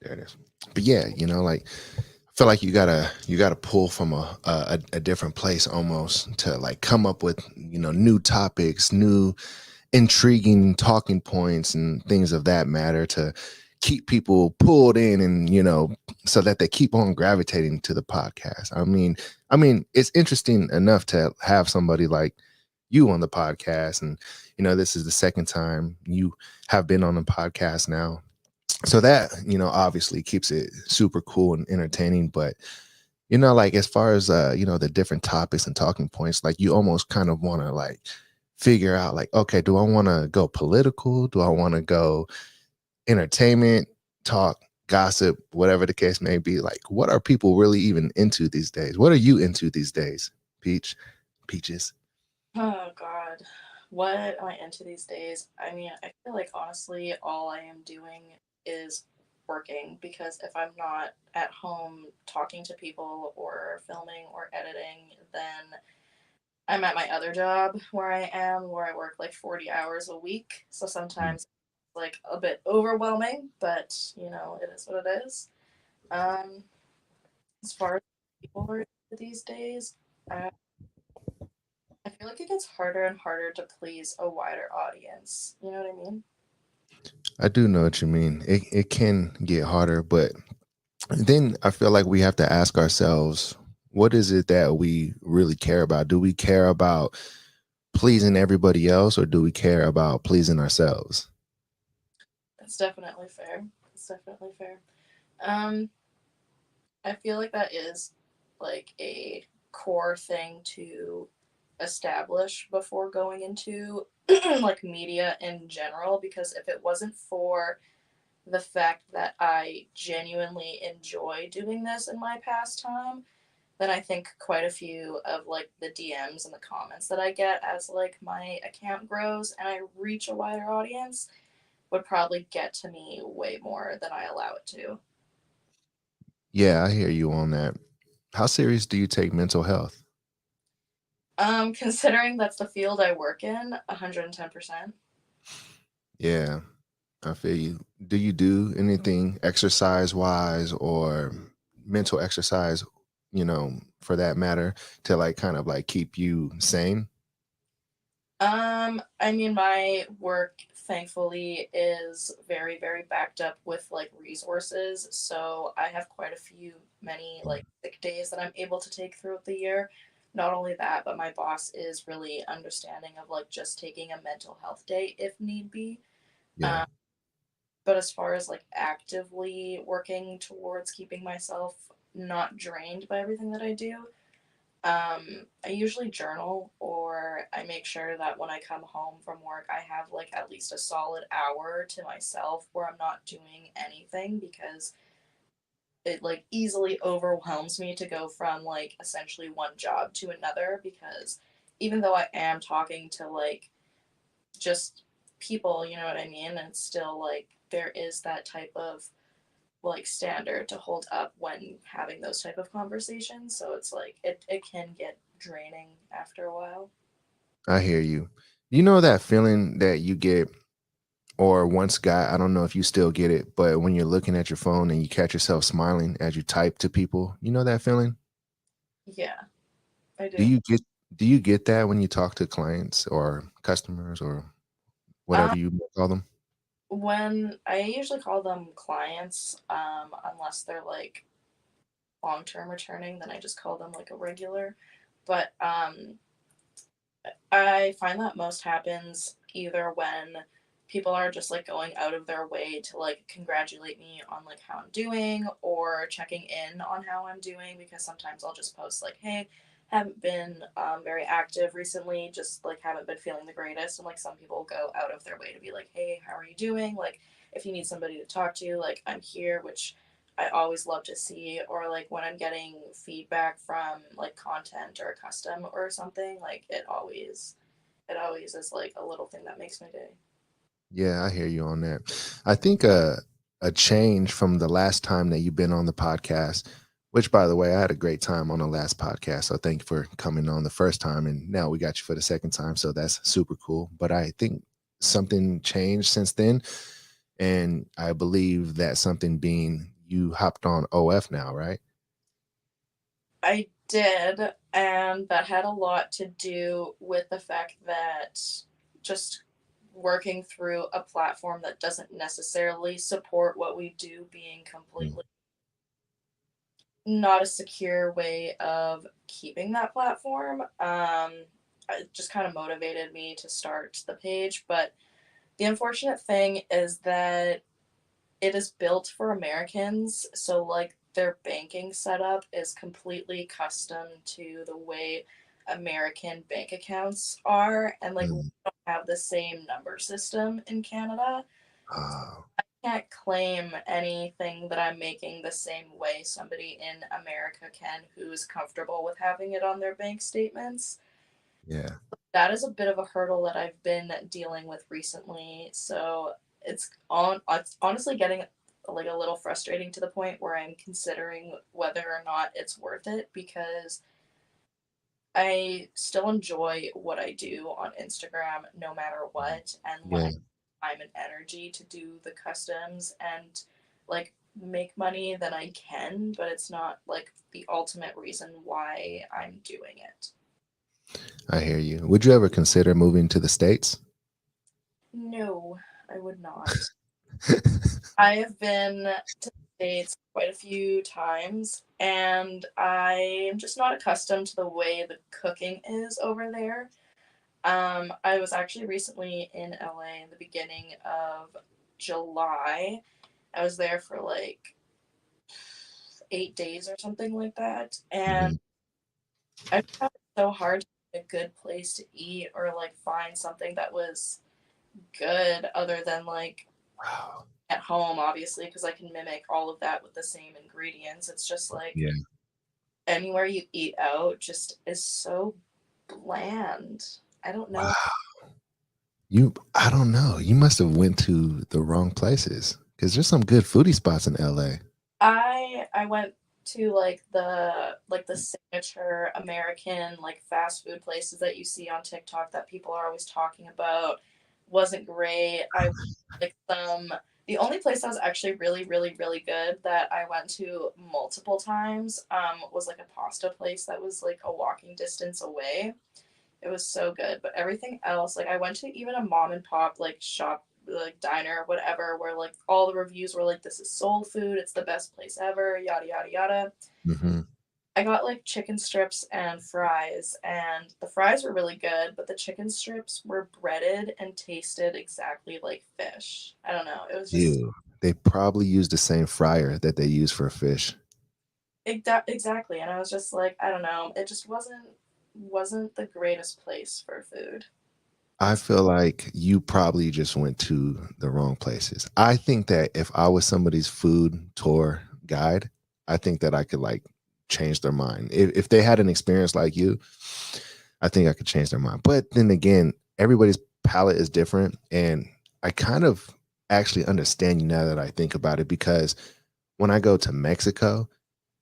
There it is. But yeah, like I feel like you gotta pull from a different place almost to like come up with new topics, new intriguing talking points and things of that matter to keep people pulled in and so that they keep on gravitating to the podcast. I mean it's interesting enough to have somebody like you on the podcast, and this is the second time you have been on the podcast now, so that obviously keeps it super cool and entertaining. But like as far as the different topics and talking points, like you almost kind of want to like figure out like, okay, do I want to go political, do I want to go entertainment, talk, gossip, whatever the case may be? Like, what are people really even into these days? What are you into these days, Peaches? Oh God, what am I into these days? I mean, I feel like honestly, all I am doing is working because if I'm not at home talking to people or filming or editing, then I'm at my other job where I work like 40 hours a week. So Mm. sometimes it's like a bit overwhelming, but it is what it is. Um, as far as people are these days, I I feel like it gets harder and harder to please a wider audience. You know what I mean? I do know what you mean. It can get harder, but then I feel like we have to ask ourselves, what is it that we really care about? Do we care about pleasing everybody else, or do we care about pleasing ourselves? That's definitely fair. It's definitely fair. Um, I feel like that is like a core thing to establish before going into like media in general because if it wasn't for the fact that I genuinely enjoy doing this in my pastime, then I think quite a few of like the DMs and the comments that I get as like my account grows and I reach a wider audience would probably get to me way more than I allow it to. Yeah, I hear you on that. How serious do you take mental health? Considering that's the field I work in, 110%. Yeah, I feel you. Do you do anything exercise wise or mental exercise, for that matter, to like kind of like keep you sane? I mean, my work thankfully is very, very backed up with like resources. So I have quite a few, many like sick days that I'm able to take throughout the year. Not only that, but my boss is really understanding of like just taking a mental health day if need be. Yeah. Um, but as far as like actively working towards keeping myself not drained by everything that I do, I usually journal or I make sure that when I come home from work, I have like at least a solid hour to myself where I'm not doing anything because it like easily overwhelms me to go from like essentially one job to another because even though I am talking to like just people, you know what I mean? And it's still like there is that type of like standard to hold up when having those type of conversations. So it's like it can get draining after a while. I hear you. You know that feeling that you get or once got, I don't know if you still get it, but when you're looking at your phone and you catch yourself smiling as you type to people, you know that feeling? Yeah, I Do do. you get do you get that when you talk to clients or customers or Um, whatever you call them? when I usually call them clients, unless they're like long term returning, then I just call them like a regular. But I find that most happens either when people are just like going out of their way to like congratulate me on like how I'm doing or checking in on how I'm doing because sometimes I'll just post like, hey, haven't been very active recently, just like haven't been feeling the greatest. And like some people go out of their way to be like, hey, how are you doing? Like if you need somebody to talk to, like I'm here, which I always love to see, or like when I'm getting feedback from like content or custom or something, like it always is like a little thing that makes my day. Yeah, I hear you on that. I think a change from the last time that you've been on the podcast, which by the way, I had a great time on the last podcast. So thank you for coming on the first time, and now we got you for the second time. So that's super cool. But I think something changed since then. And I believe that something being you hopped on OF now, right? I did, and that had a lot to do with the fact that just working through a platform that doesn't necessarily support what we do being Mm, completely not a secure way of keeping that platform. It just kind of motivated me to start the page. But the unfortunate thing is that it is built for Americans. So, like, their banking setup is completely custom to the way American bank accounts are. And, like, we mm. don't have the same number system in Canada. Oh, Can't claim anything that I'm making the same way somebody in America can who's comfortable with having it on their bank statements. yeah, That is a bit of a hurdle that I've been dealing with recently. So it's honestly getting like a little frustrating to the point where I'm considering whether or not it's worth it because I still enjoy what I do on Instagram no matter what. And when I yeah. have time and energy to do the customs and like make money, then I can, but it's not like the ultimate reason why I'm doing it. I hear you. Would you ever consider moving to the States? No, I would not. I have been to the States quite a few times, and I'm just not accustomed to the way the cooking is over there. I was actually recently in LA in the beginning of July. I was there for like 8 days or something like that, and Mhm. I found it so hard to find a good place to eat or like find something that was good other than like Wow. at home, obviously, because I can mimic all of that with the same ingredients. It's just like Yeah. anywhere you eat out just is so bland. I don't know. Wow. I don't know. You must have went to the wrong places because there's some good foodie spots in LA. I went to like the signature American like fast food places that you see on TikTok that people are always talking about. Wasn't great. I like some the only place that was actually really, really, really good that I went to multiple times was like a pasta place that was like a walking distance away. It was so good, but everything else, like I went to even a mom and pop like shop, like diner, whatever, where like all the reviews were like, "This is soul food. It's the best place ever." Yada yada yada. Hmm. I got like chicken strips and fries, and the fries were really good, but the chicken strips were breaded and tasted exactly like fish. I don't know. It was just Ew. They probably use the same fryer that they use for fish. exactly, and I was just like, I don't know. It just wasn't the greatest place for food. I It's feel like you probably just went to the wrong places. I think that if I was somebody's food tour guide, I think that I could like change their mind. If they had an experience like you, I think I could change their mind. But then again, everybody's palate is different. And I kind of actually understand you now that I think about it because when I go to Mexico,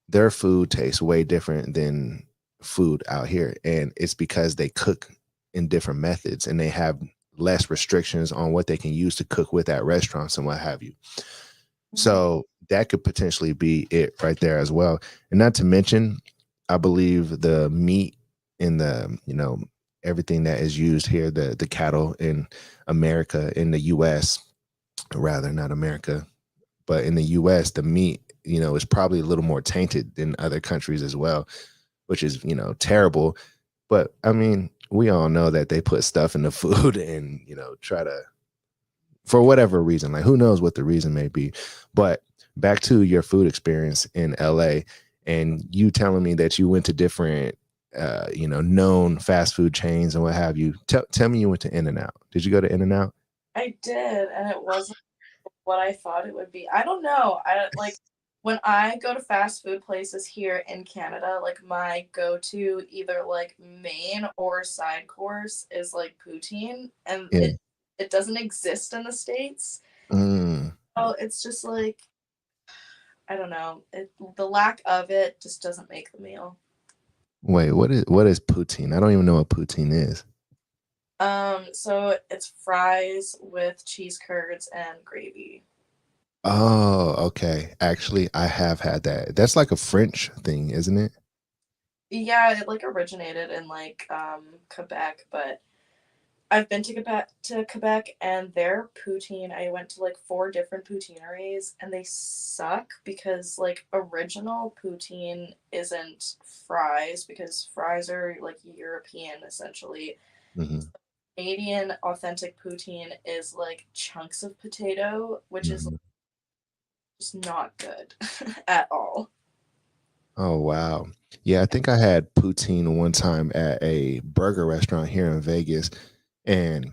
their food tastes way different than food out here. And it's because they cook in different methods and they have less restrictions on what they can use to cook with at restaurants and what have you. Mhm. So that could potentially be it right there as well. And not to mention, I believe the meat in the, everything that is used here, the cattle in America, in the US, rather not America, but in the US, the meat, is probably a little more tainted than other countries as well, which is, terrible. But I mean, we all know that they put stuff in the food and, try to, for whatever reason, like who knows what the reason may be. But back to your food experience in LA and you telling me that you went to different, known fast food chains and what have you. Tell me you went to In and Out. Did you go to In and Out? I did, and it wasn't what I thought it would be. I don't know. I like when I go to fast food places here in Canada, like my go-to either like main or side course is like poutine, and Yeah. it doesn't exist in the States. Mm. Oh, it's just like I don't know. The lack of it just doesn't make the meal. Wait, what is poutine? I don't even know what poutine is. So it's fries with cheese curds and gravy. Oh, okay. Actually, I have had that. That's like a French thing, isn't it? Yeah, it like originated in like Quebec, but I've been to Quebec and their poutine, I went to like four different poutineries and they suck because like original poutine isn't fries because fries are like European essentially. Hmm. Canadian authentic poutine is like chunks of potato, which is Hmm. just not good at all. Oh, wow. Yeah, I think I had poutine one time at a burger restaurant here in Vegas. And,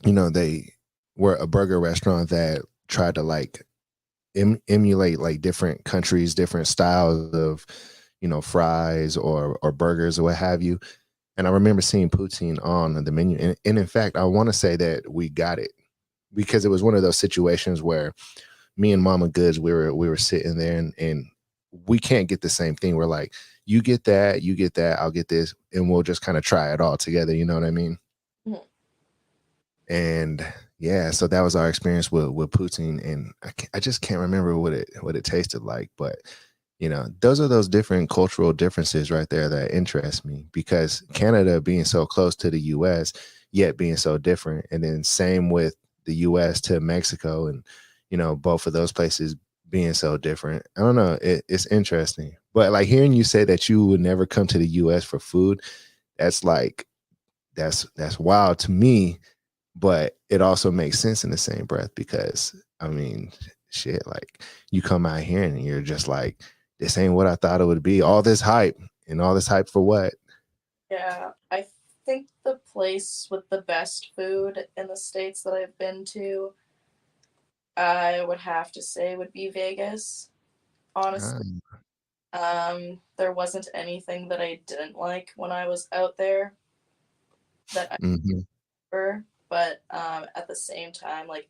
they were a burger restaurant that tried to like emulate like different countries, different styles of, fries or burgers or what have you. And I remember seeing poutine on the menu. And in fact, I want to say that we got it because it was one of those situations where me and Mama Goods, we were sitting there and we can't get the same thing. We're like, you get that, I'll get this, and we'll just kind of try it all together. You know what I mean? Mhm. And yeah, so that was our experience with poutine, and I just can't remember what it tasted like, but those are those different cultural differences right there that interest me because Canada being so close to the US, yet being so different. And then same with the US to Mexico and, both of those places being so different. I don't know. It's interesting. But like hearing you say that you would never come to the US for food, that's like, that's wild to me, but it also makes sense in the same breath because I mean, shit, like you come out here and you're just like, this ain't what I thought it would be. All this hype and all this hype for what? Yeah, I think the place with the best food in the states that I've been to, I would have to say would be Vegas. Honestly, Ah, there wasn't anything that I didn't like when I was out there that I mhm. prefer, but at the same time, like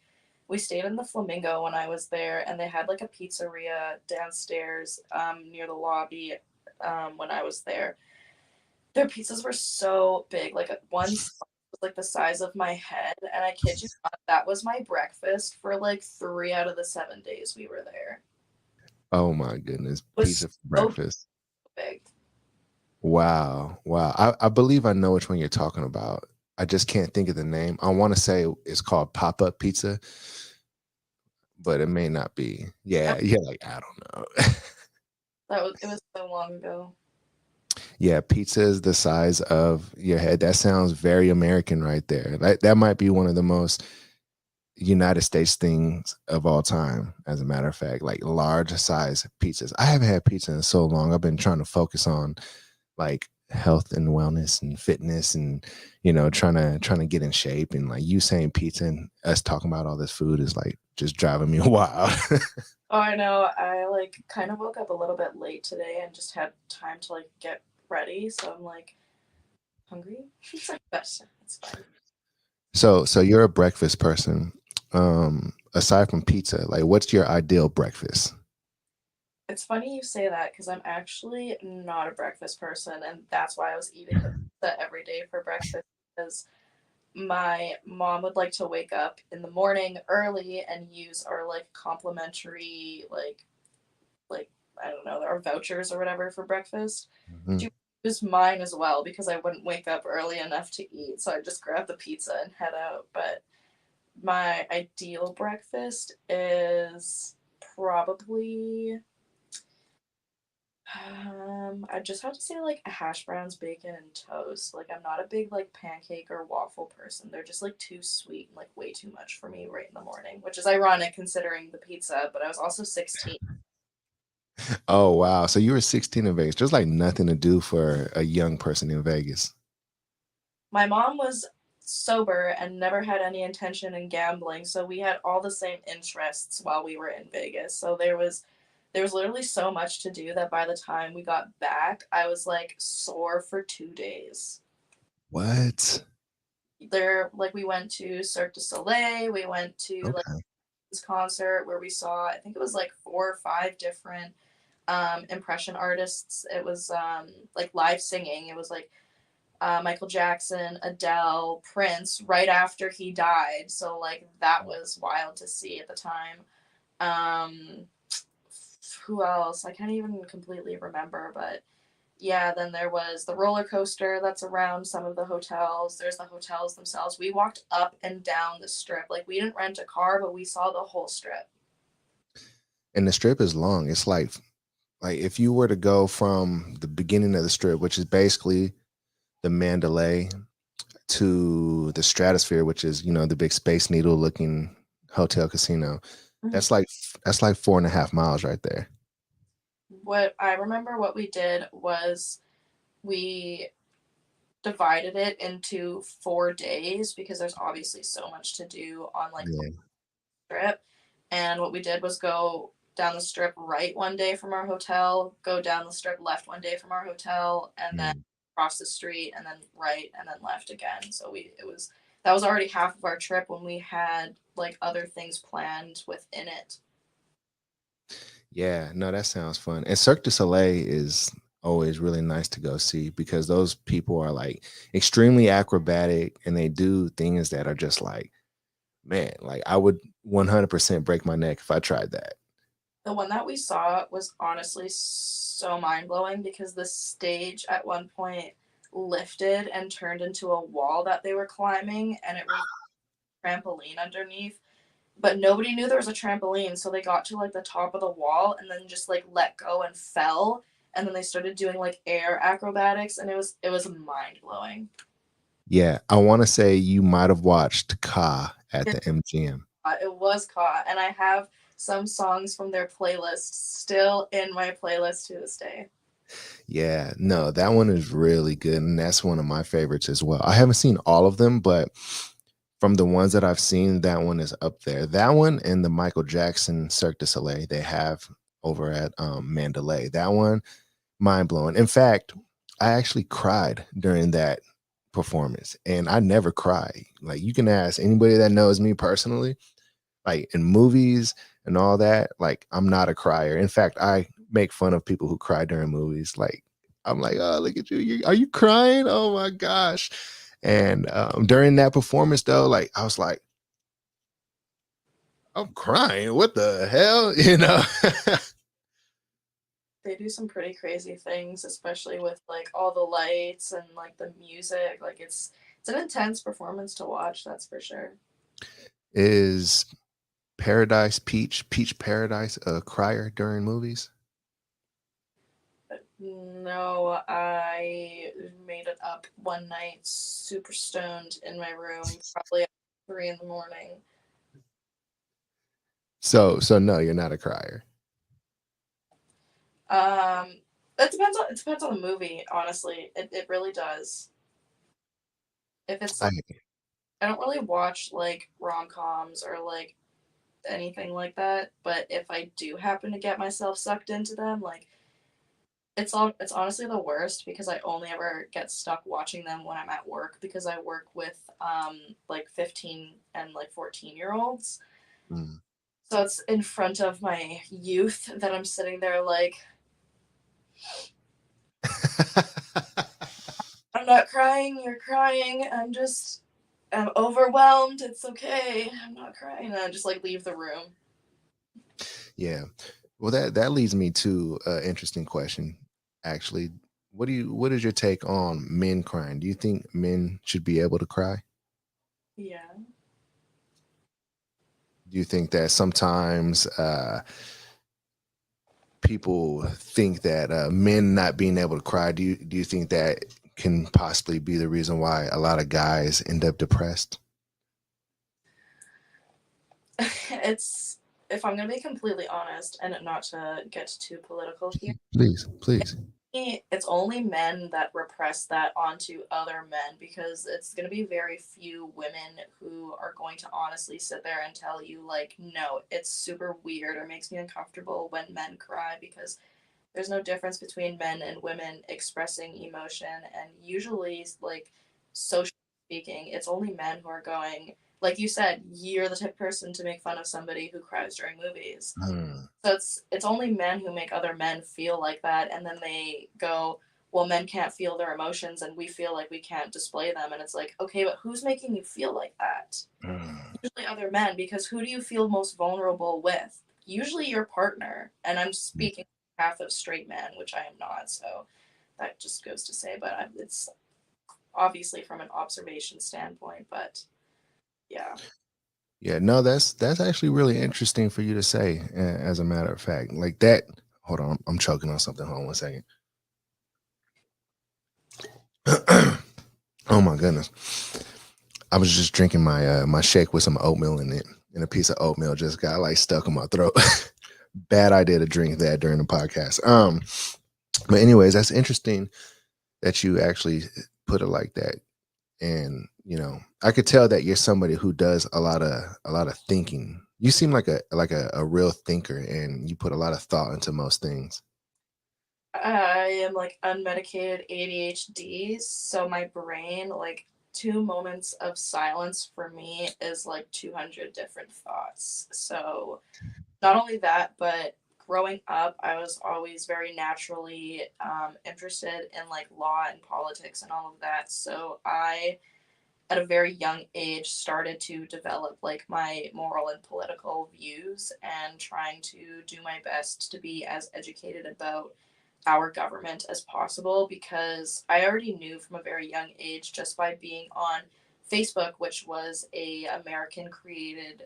we stayed in the Flamingo when I was there, and they had like a pizzeria downstairs near the lobby when I was there. Their pizzas were so big, like one slice was like the size of my head, and I kid you not, that was my breakfast for like 3 out of the 7 days we were there. Oh my goodness. It was Pizza for so breakfast. big. Wow. Wow. I believe I know which one you're talking about. I just can't think of the name. I want to say it's called pop-up pizza, but it may not be. That, Yeah, yeah, like I don't know. that was it was so long ago. Yeah, pizza is the size of your head. That sounds very American right there. That might be one of the most United States things of all time, as a matter of fact, like large size pizzas. I haven't had pizza in so long. I've been trying to focus on like health and wellness and fitness and trying to get in shape and like you saying pizza and us talking about all this food is like just driving me wild. Oh, I know. I like kind of woke up a little bit late today and just had time to like get ready, so I'm like hungry. But it's fine. So you're a breakfast person. Aside from pizza, like what's your ideal breakfast? It's funny you say that because I'm actually not a breakfast person, and that's why I was eating the pizza every day for breakfast because my mom would like to wake up in the morning early and use our like complimentary like I don't know our vouchers or whatever for breakfast. Mhm. She would use mine as well because I wouldn't wake up early enough to eat, so I just grab the pizza and head out. But my ideal breakfast is probably I just have to say like hash browns, bacon, and toast. Like I'm not a big like pancake or waffle person. They're just like too sweet and like way too much for me right in the morning, which is ironic considering the pizza. But I was also 16. Oh wow. So you were 16 in Vegas. There's like nothing to do for a young person in Vegas. My mom was sober and never had any intention in gambling, so we had all the same interests while we were in Vegas. So there was literally so much to do that by the time we got back, I was like sore for 2 days. What? There like we went to Cirque du Soleil, we went to like Okay. this concert where we saw I think it was like 4 or 5 different impression artists. It was like live singing. It was like Michael Jackson, Adele, Prince right after he died. So like that was wild to see at the time. Um, who else? I can't even completely remember, but yeah, then there was the roller coaster that's around some of the hotels. There's the hotels themselves. We walked up and down the strip. Like we didn't rent a car, but we saw the whole strip. And the strip is long. It's like if you were to go from the beginning of the strip, which is basically the Mandalay, to the Stratosphere, which is the big Space Needle looking hotel casino. Mhm. That's like 4.5 miles right there. What I remember what we did was we divided it into 4 days because there's obviously so much to do on like the Yeah. strip. And what we did was go down the strip right one day from our hotel, go down the strip left one day from our hotel, and then Mm. cross the street and then right and then left again. So we it was that was already half of our trip when we had like other things planned within it. Yeah, no, that sounds fun. And Cirque du Soleil is always really nice to go see because those people are like extremely acrobatic and they do things that are just like, man, like I would 100% break my neck if I tried that. The one that we saw was honestly so mind blowing because the stage at one point lifted and turned into a wall that they were climbing, and it was a trampoline underneath. But nobody knew there was a trampoline, so they got to like the top of the wall and then just like let go and fell. And then they started doing like air acrobatics, and it was mind blowing. Yeah, I want to say you might have watched Ka at the MGM. It was caught, and I have some songs from their playlist still in my playlist to this day. Yeah, no, that one is really good, and that's one of my favorites as well. I haven't seen all of them, but from the ones that I've seen, that one is up there. That one and the Michael Jackson Cirque du Soleil they have over at Mandalay. That one, mind blowing. In fact, I actually cried during that performance, and I never cry. Like you can ask anybody that knows me personally, like in movies and all that, like I'm not a crier. In fact, I make fun of people who cry during movies. Like I'm like, oh, look at you. Are you crying? Oh my gosh. And during that performance, though, like I was like, I'm crying. What the hell? They do some pretty crazy things, especially with like all the lights and like the music. Like it's an intense performance to watch, that's for sure. Is Paradise Peach Paradise a crier during movies? But no, I made it up one night, super stoned in my room, probably at 3 in the morning. So no, you're not a crier. Um, it depends on the movie. Honestly, it really does. If it's I like I don't really watch like rom coms or like anything like that, but if I do happen to get myself sucked into them, like it's honestly the worst because I only ever get stuck watching them when I'm at work because I work with like 15 and like 14-year olds. mm. So it's in front of my youth that I'm sitting there like I'm not crying, you're crying. I'm overwhelmed. It's okay. I'm not crying. And I just like leave the room. Yeah. Well, that leads me to an interesting question. Actually, what is your take on men crying? Do you think men should be able to cry? Yeah. Do you think that sometimes people think that men not being able to cry? Do you think that can possibly be the reason why a lot of guys end up depressed? It's if I'm gonna be completely honest and not to get too political here, Please, please. it's only men that repress that onto other men because it's going to be very few women who are going to honestly sit there and tell you like no, it's super weird or makes me uncomfortable when men cry because there's no difference between men and women expressing emotion, and usually like socially speaking it's only men who are going like you said you're the type of person to make fun of somebody who cries during movies. Hmm. So it's only men who make other men feel like that, and then they go, well, men can't feel their emotions, and we feel like we can't display them, and it's like, okay, but who's making you feel like that? Hmm. Usually other men, because who do you feel most vulnerable with? usually your partner. And I'm speaking half of straight men, which I am not. So that just goes to say, but it's obviously from an observation standpoint. But yeah. Yeah, no, that's actually really interesting for you to say. As a matter of fact, like that. Hold on, I'm choking on something. Hold on one second. Oh my goodness, I was just drinking my shake with some oatmeal in it, and a piece of oatmeal just got like stuck in my throat. Bad idea to drink that during the podcast. But anyways, that's interesting that you actually put it like that. And I could tell that you're somebody who does a lot of thinking. You seem like a real thinker, and you put a lot of thought into most things. I am like unmedicated ADHD, so my brain, like 2 moments of silence for me is like 200 different thoughts. So not only that, but growing up, I was always very naturally interested in like law and politics and all of that. So I, at a very young age, started to develop like my moral and political views and trying to do my best to be as educated about our government as possible, because I already knew from a very young age just by being on Facebook, which was a American created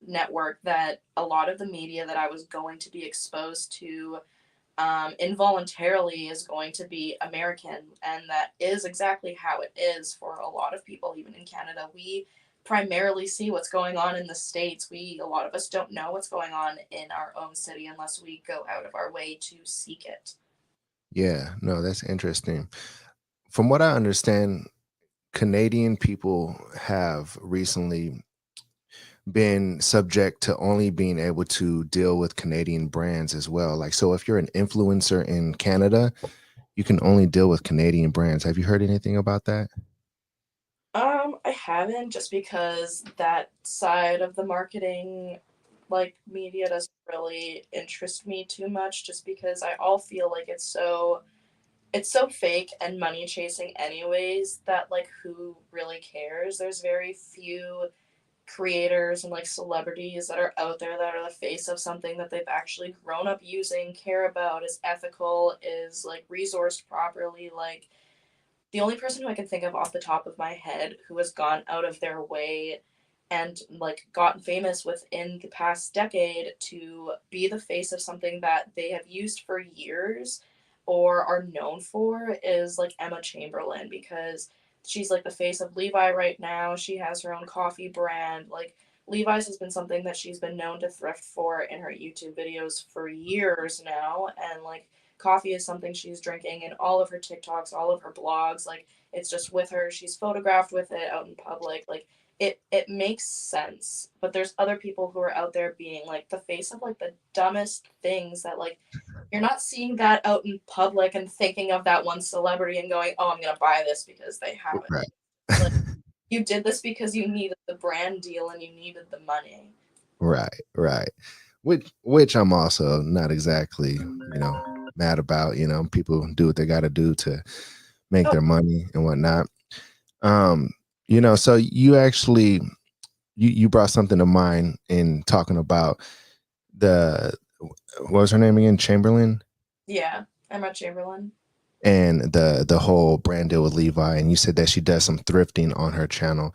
network, that a lot of the media that I was going to be exposed to involuntarily is going to be American. And that is exactly how it is for a lot of people, even in Canada. We primarily see what's going on in the States. A lot of us don't know what's going on in our own city unless we go out of our way to seek it. Yeah, no, that's interesting. From what I understand, Canadian people have recently been subject to only being able to deal with Canadian brands as well. Like, so if you're an influencer in Canada, you can only deal with Canadian brands. Have you heard anything about that? I haven't, just because that side of the marketing, like media, doesn't really interest me too much, just because I all feel like it's so fake and money chasing anyways, that like who really cares? There's very few creators and like celebrities that are out there that are the face of something that they've actually grown up using, care about, is ethical, is like resourced properly. Like the only person who I can think of off the top of my head who has gone out of their way and like gotten famous within the past decade to be the face of something that they have used for years or are known for is like Emma Chamberlain, because she's like the face of Levi right now. She has her own coffee brand. Like Levi's has been something that she's been known to thrift for in her YouTube videos for years now, and like coffee is something she's drinking in all of her TikToks, all of her blogs. Like it's just with her. She's photographed with it out in public. Like it makes sense. But there's other people who are out there being like the face of like the dumbest things that like you're not seeing that out in public and thinking of that one celebrity and going, "Oh, I'm going to buy this because they have it." Right. Like you did this because you needed the brand deal and you needed the money. Right, right. Which I'm also not exactly, mad about. People do what they got to do to make Oh, their money and whatnot. Um, so you actually you brought something to mind in talking about the what was her name again, Chamberlain, yeah. Emma Chamberlain. and the whole brand deal with Levi, and you said that she does some thrifting on her channel.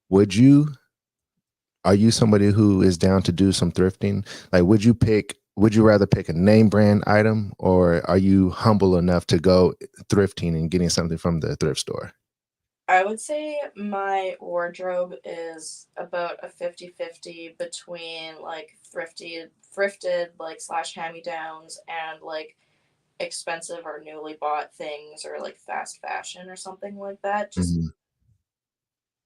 Would you Are you somebody who is down to do some thrifting? Like, would you rather pick a name brand item, or are you humble enough to go thrifting and getting something from the thrift store? I would say my wardrobe is about a 50-50 between like thrifted like slash hand-me-downs and like expensive or newly bought things or like fast fashion or something like that. Just Mhm.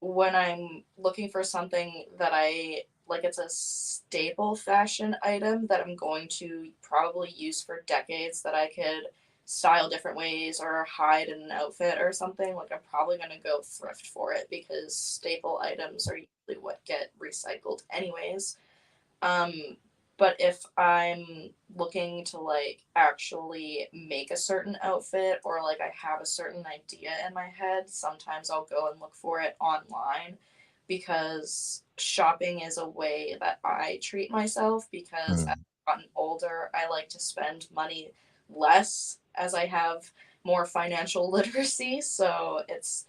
when I'm looking for something that I like, it's a staple fashion item that I'm going to probably use for decades, that I could style different ways or hide in an outfit or something, like I'm probably going to go thrift for it, because staple items are usually what get recycled anyways. Um, but if I'm looking to like actually make a certain outfit, or like I have a certain idea in my head, sometimes I'll go and look for it online, because shopping is a way that I treat myself because as Mm. I've gotten older, I like to spend money less as I have more financial literacy. So it's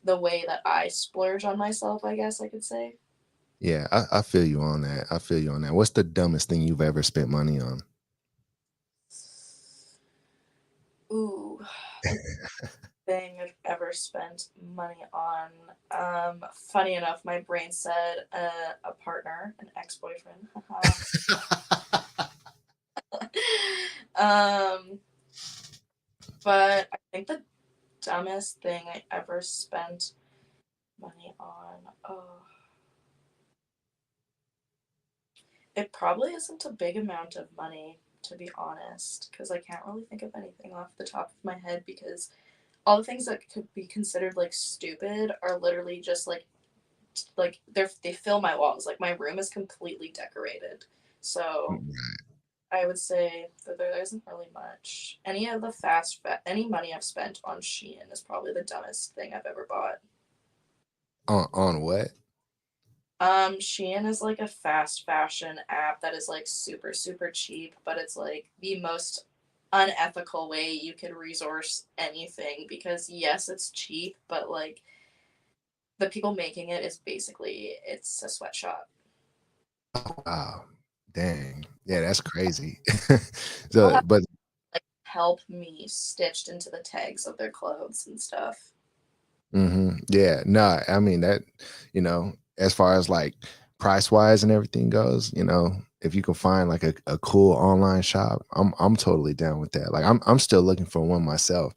the way that I splurge on myself, I guess I could say. Yeah, I feel you on that. I feel you on that. What's the dumbest thing you've ever spent money on? Ooh, the thing I've ever spent money on. Funny enough, my brain said a partner, an ex-boyfriend. Haha. um, but I think the dumbest thing I ever spent money on. Oh, it probably isn't a big amount of money, to be honest, because I can't really think of anything off the top of my head because all the things that could be considered like stupid are literally just they fill my walls. Like my room is completely decorated. So I would say that there isn't really much. Any money I've spent on Shein is probably the dumbest thing I've ever bought. On what? Shein is like a fast fashion app that is like super, super cheap, but it's like the most unethical way you could resource anything because yes, it's cheap, but like the people making it is basically it's a sweatshop. Wow. Dang. Yeah, that's crazy. People So, have but like help me stitched into the tags of their clothes and stuff. yeah, no, I mean that, as far as like price wise and everything goes, if you can find like a cool online shop, I'm totally down with that. Like I'm still looking for one myself.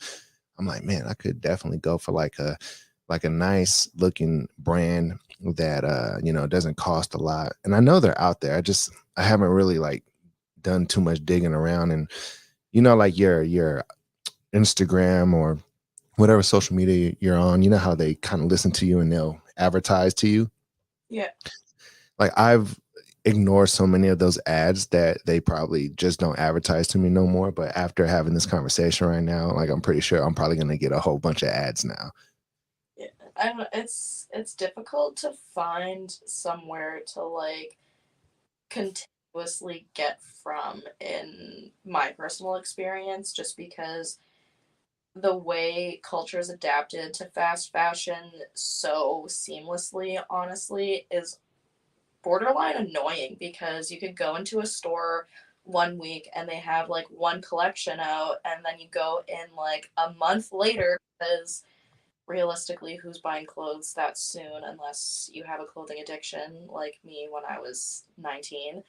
I'm like, man, I could definitely go for like a nice looking brand that doesn't cost a lot. And I know they're out there. I haven't really like done too much digging around, and like your Instagram or whatever social media you're on, you know how they kind of listen to you and they'll advertise to you. Yeah. Like I've ignored so many of those ads that they probably just don't advertise to me no more. But after having this conversation right now, like I'm pretty sure I'm probably gonna get a whole bunch of ads now. Yeah. I don't know. It's difficult to find somewhere to like continuously get from in my personal experience just because the way culture is adapted to fast fashion so seamlessly honestly is borderline annoying because you could go into a store one week and they have like one collection out and then you go in like a month later because realistically who's buying clothes that soon unless you have a clothing addiction like me when I was 19,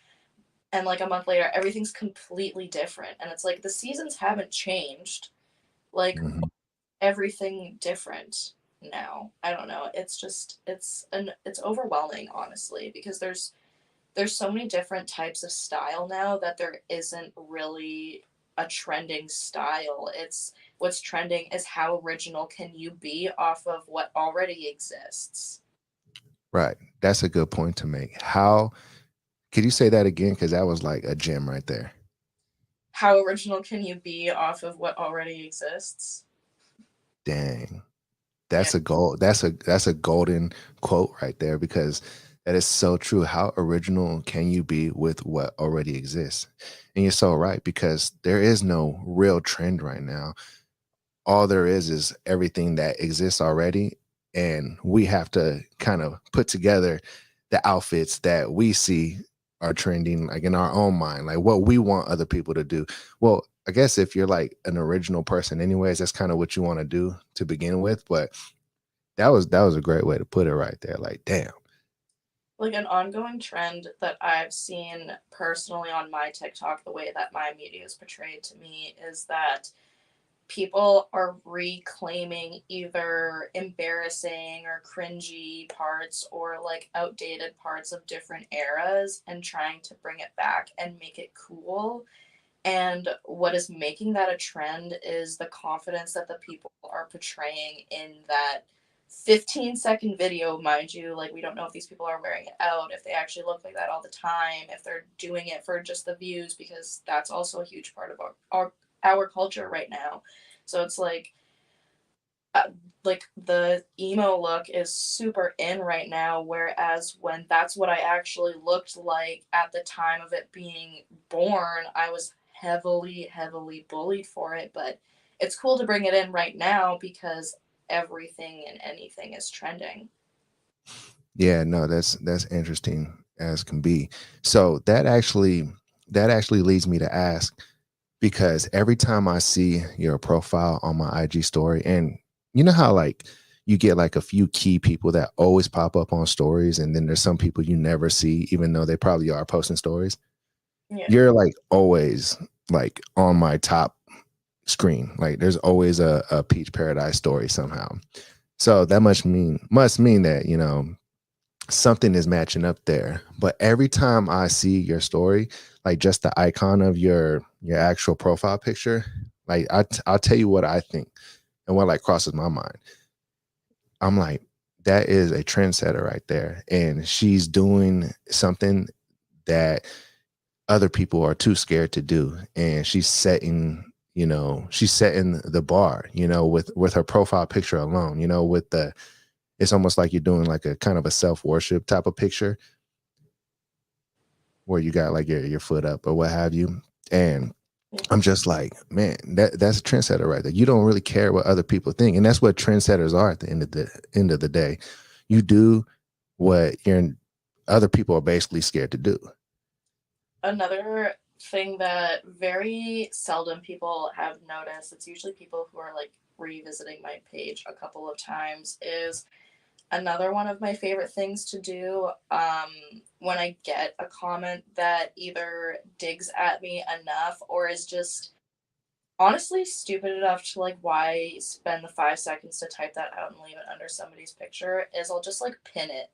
and like a month later everything's completely different and it's like the seasons haven't changed, like Mhm. everything different now. I don't know, it's just it's overwhelming honestly because there's so many different types of style now that there isn't really a trending style. It's what's trending is how original can you be off of what already exists. Right. That's a good point to make. How could you say that again? Because that was like a gem right there. How original can you be off of what already exists? Dang. Yeah. That's a golden quote right there because that is so true. How original can you be with what already exists? And you're so right because there is no real trend right now. All there is everything that exists already, and we have to kind of put together the outfits that we see are trending like in our own mind, like what we want other people to do. Well, I guess if you're like an original person anyways, that's kind of what you want to do to begin with, but that was a great way to put it right there. Like, damn. Like an ongoing trend that I've seen personally on my TikTok, the way that my media is portrayed to me is that people are reclaiming either embarrassing or cringy parts or like outdated parts of different eras and trying to bring it back and make it cool. And what is making that a trend is the confidence that the people are portraying in that 15-second video, mind you. Like, we don't know if these people are wearing it out, if they actually look like that all the time, if they're doing it for just the views, because that's also a huge part of our culture right now. So it's like like the emo look is super in right now, whereas when that's what I actually looked like at the time of it being born, I was heavily bullied for it. But it's cool to bring it in right now because everything and anything is trending. Yeah, no, that's interesting as can be. So that actually leads me to ask, because every time I see your profile on my IG story, and you know how like you get like a few key people that always pop up on stories, and then there's some people you never see, even though they probably are posting stories. Yeah. You're like always like on my top screen. Like there's always a Peach Paradise story somehow. So that must mean that, something is matching up there. But every time I see your story, like just the icon of your actual profile picture, like I'll tell you what I think and what like crosses my mind. I'm like, that is a trendsetter right there, and she's doing something that other people are too scared to do, and she's setting the bar, with her profile picture alone, with the it's almost like you're doing like a kind of a self-worship type of picture where you got like your foot up or what have you. And I'm just like, man, that's a trendsetter right there. You don't really care what other people think. And that's what trendsetters are at the end of the day. You do what your other people are basically scared to do. Another thing that very seldom people have noticed, it's usually people who are like revisiting my page a couple of times, is another one of my favorite things to do when I get a comment that either digs at me enough or is just honestly stupid enough to like why spend the 5 seconds to type that out and leave it under somebody's picture, is I'll just like pin it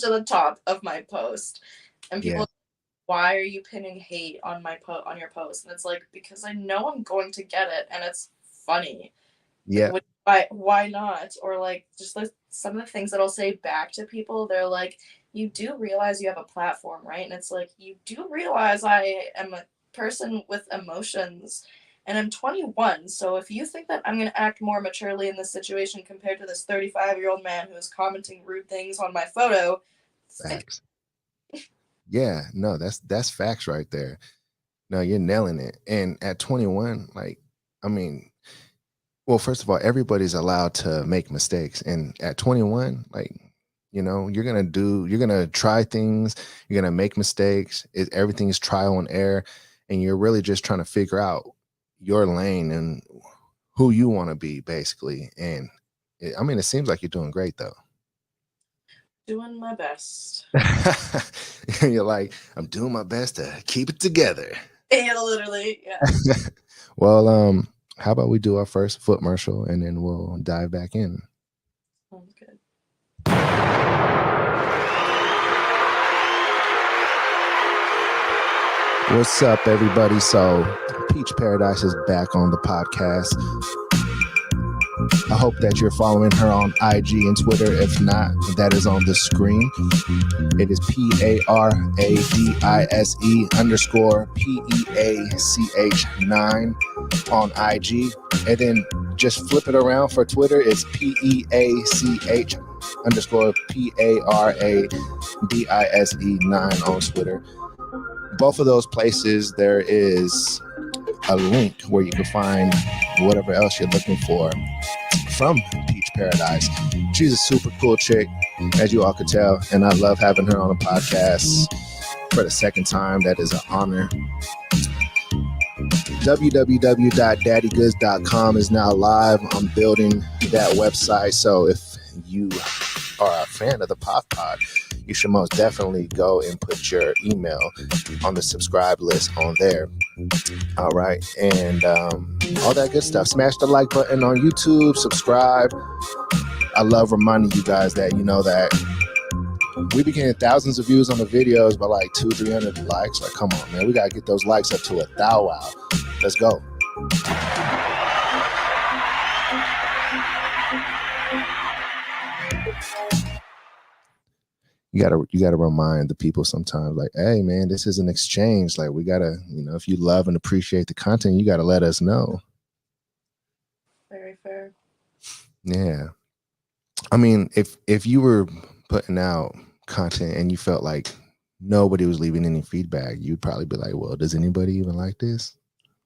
to the top of my post. And Yeah. people, why are you pinning hate on on your post? And it's like, because I know I'm going to get it and it's funny. Yeah. Like, why not? Or like just like some of the things that I'll say back to people, they're like, you do realize you have a platform, right? And it's like, you do realize I am a person with emotions and I'm 21. So if you think that I'm going to act more maturely in this situation compared to this 35-year-old man who is commenting rude things on my photo, think. Facts. Yeah. No, that's facts right there. No, you're nailing it. And at 21, like, I mean, well, first of all, everybody's allowed to make mistakes. And at 21, like, you're gonna try things, you're gonna make mistakes. Everything's trial and error, and you're really just trying to figure out your lane and who you want to be, basically. And I mean, it seems like you're doing great though. Doing my best. And you're like, I'm doing my best to keep it together. Yeah, literally, yeah. Well, how about we do our first foot commercial and then we'll dive back in. Sounds good. What's up, everybody? So, Peach Paradise is back on the podcast. I hope that you're following her on IG and Twitter. If not, that is on the screen. It is PARADISE_PEACH9 on IG. And then just flip it around for Twitter. It's PEACH_PARADISE9 on Twitter. Both of those places, there is a link where you can find whatever else you're looking for from Peach Paradise. She's a super cool chick, as you all could tell, and I love having her on the podcast for the second time. That is an honor. www.daddygoods.com is now live. I'm building that website, so if you are a fan of the POF Pod, you should most definitely go and put your email on the subscribe list on there. All right. And all that good stuff. Smash the like button on YouTube, subscribe. I love reminding you guys that, that we be getting thousands of views on the videos, but like 200-300 likes. Like, come on, man. We got to get those likes up to 1,000. Let's go. You gotta remind the people sometimes, like, hey man, this is an exchange. Like, we gotta, if you love and appreciate the content, you gotta let us know. Very fair. Yeah. I mean, if you were putting out content and you felt like nobody was leaving any feedback, you'd probably be like, "Well, does anybody even like this?"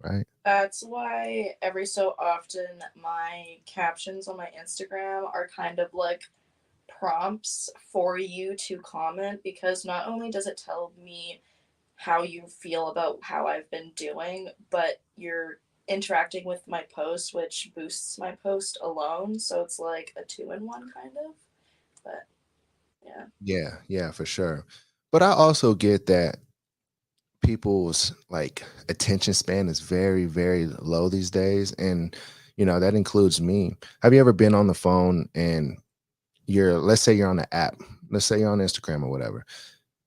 Right? That's why every so often my captions on my Instagram are kind of like prompts for you to comment, because not only does it tell me how you feel about how I've been doing, but you're interacting with my post, which boosts my post alone. So it's like a two in one kind of. But yeah. Yeah, yeah, for sure. But I also get that people's like attention span is very, very low these days. And, that includes me. Have you ever been on the phone and let's say you're on the app, let's say you're on Instagram or whatever,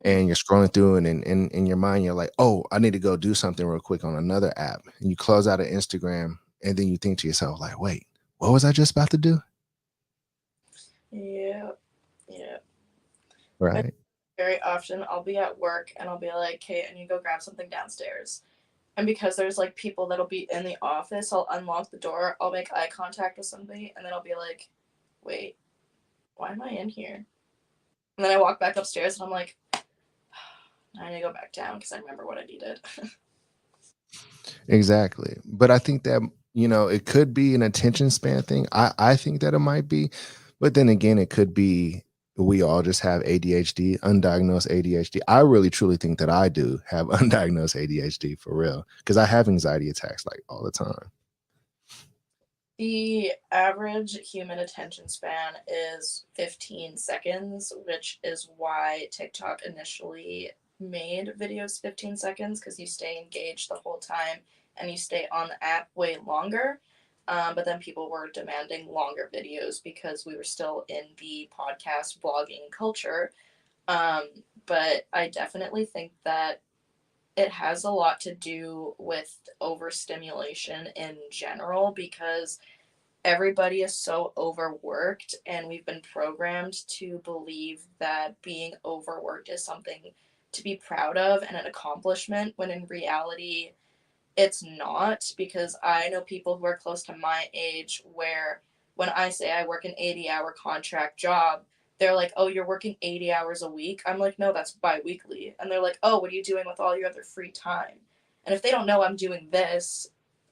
and you're scrolling through and in your mind, you're like, oh, I need to go do something real quick on another app. And you close out of Instagram and then you think to yourself, like, wait, what was I just about to do? Yeah. Yeah. I Right. very often I'll be at work and I'll be like, "Kate, I need to go grab something downstairs." And because there's like people that'll be in the office, I'll unlock the door, I'll make eye contact with somebody, and then I'll be like, "Wait, why am I in here?" And then I walk back upstairs and I'm like, I need to go back down because I remember what I needed. Exactly. But I think that, it could be an attention span thing. I think that it might be. But then again, it could be we all just have ADHD, undiagnosed ADHD. I really truly think that I do have undiagnosed ADHD for real because I have anxiety attacks like all the time. The average human attention span is 15 seconds, which is why TikTok initially made videos 15 seconds, because you stay engaged the whole time and you stay on the app way longer. But then people were demanding longer videos because we were still in the podcast blogging culture. Um, but I definitely think that it has a lot to do with overstimulation in general, because everybody is so overworked and we've been programmed to believe that being overworked is something to be proud of and an accomplishment, when in reality it's not. Because I know people who are close to my age where when I say I work an 80-hour contract job, they're like, "Oh, you're working 80 hours a week?" I'm like, "No, that's bi-weekly." And they're like, "Oh, what are you doing with all your other free time?" And if they don't know I'm doing this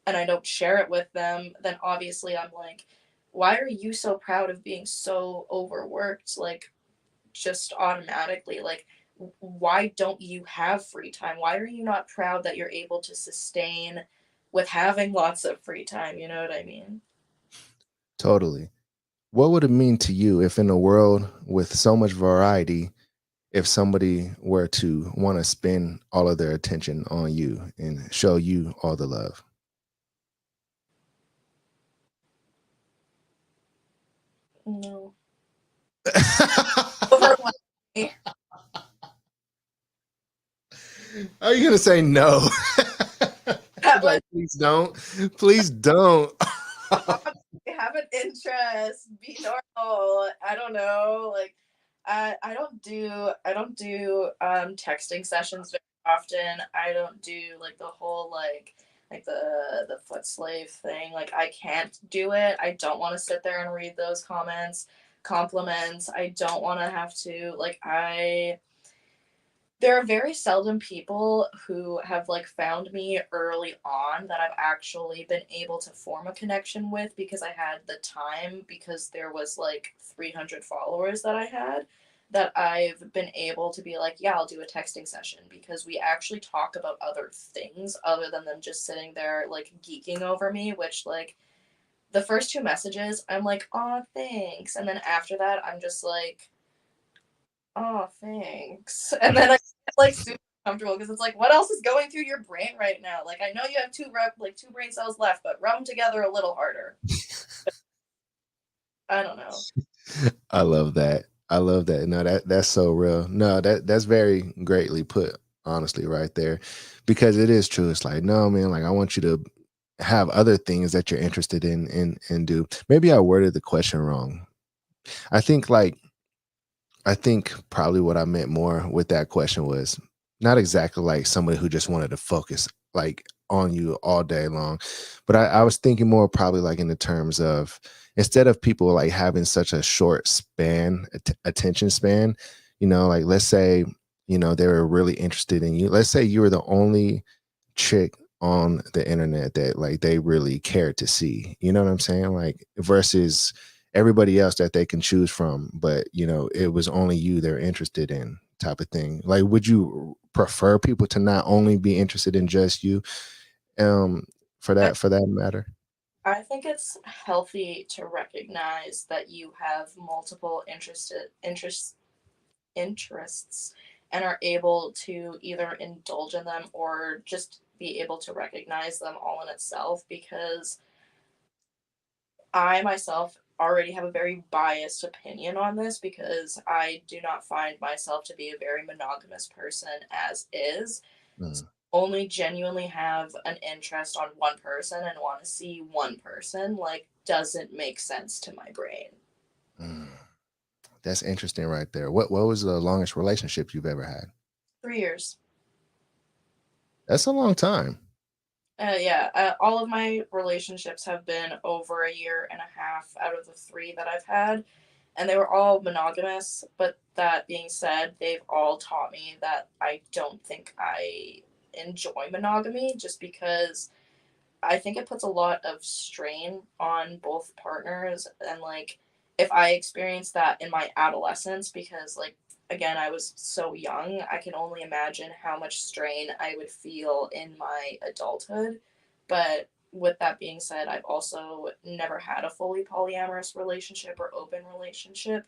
and I don't share it with them, then obviously I'm like, "Why are you so proud of being so overworked?" Like, just automatically, like, why don't you have free time? Why are you not proud that you're able to sustain with having lots of free time? You know what I mean? Totally. What would it mean to you if in a world with so much variety, if somebody were to want to spend all of their attention on you and show you all the love? No. Overwhelming. Are you gonna say no? That was Like, please don't. Please don't. have an interest, be normal. I don't know. Like, I don't do texting sessions very often. I don't do like the whole like the foot slave thing. Like, I can't do it. I don't want to sit there and read those compliments. I don't want to have to, like, I there are very seldom people who have like found me early on that I've actually been able to form a connection with, because I had the time, because there was like 300 followers that I had, that I've been able to be like, yeah, I'll do a texting session, because we actually talk about other things other than them just sitting there like geeking over me, which, like, the first two messages I'm like, "Oh, thanks." And then after that I'm just like, "Oh, thanks." And then I get like super comfortable, because it's like, what else is going through your brain right now? Like, I know you have two brain cells left, but rub them together a little harder. I don't know. I love that. I love that. No, that's so real. No, that's very greatly put, honestly, right there. Because it is true. It's like, no, man, like I want you to have other things that you're interested in and do. Maybe I worded the question wrong. I think like I think probably what I meant more with that question was not exactly like somebody who just wanted to focus like on you all day long. But I was thinking more probably like in the terms of instead of people like having such a short span, attention span, like let's say, they were really interested in you. Let's say you were the only chick on the internet that like they really cared to see. You know what I'm saying? Like versus everybody else that they can choose from, but it was only you they're interested in type of thing. Like would you prefer people to not only be interested in just you um I, for that matter? I think it's healthy to recognize that you have multiple interests and are able to either indulge in them or just be able to recognize them all in itself, because I myself already have a very biased opinion on this because I do not find myself to be a very monogamous person as is. Mm, Only genuinely have an interest on one person and want to see one person, like, doesn't make sense to my brain. mm. That's interesting right there. What was the longest relationship you've ever had? 3 years. That's a long time. Yeah, all of my relationships have been over a year and a half out of the three that I've had, and they were all monogamous. But that being said, they've all taught me that I don't think I enjoy monogamy, just because I think it puts a lot of strain on both partners. And like, if I experienced that in my adolescence, because like, again, I was so young, I can only imagine how much strain I would feel in my adulthood. But with that being said, I've also never had a fully polyamorous relationship or open relationship.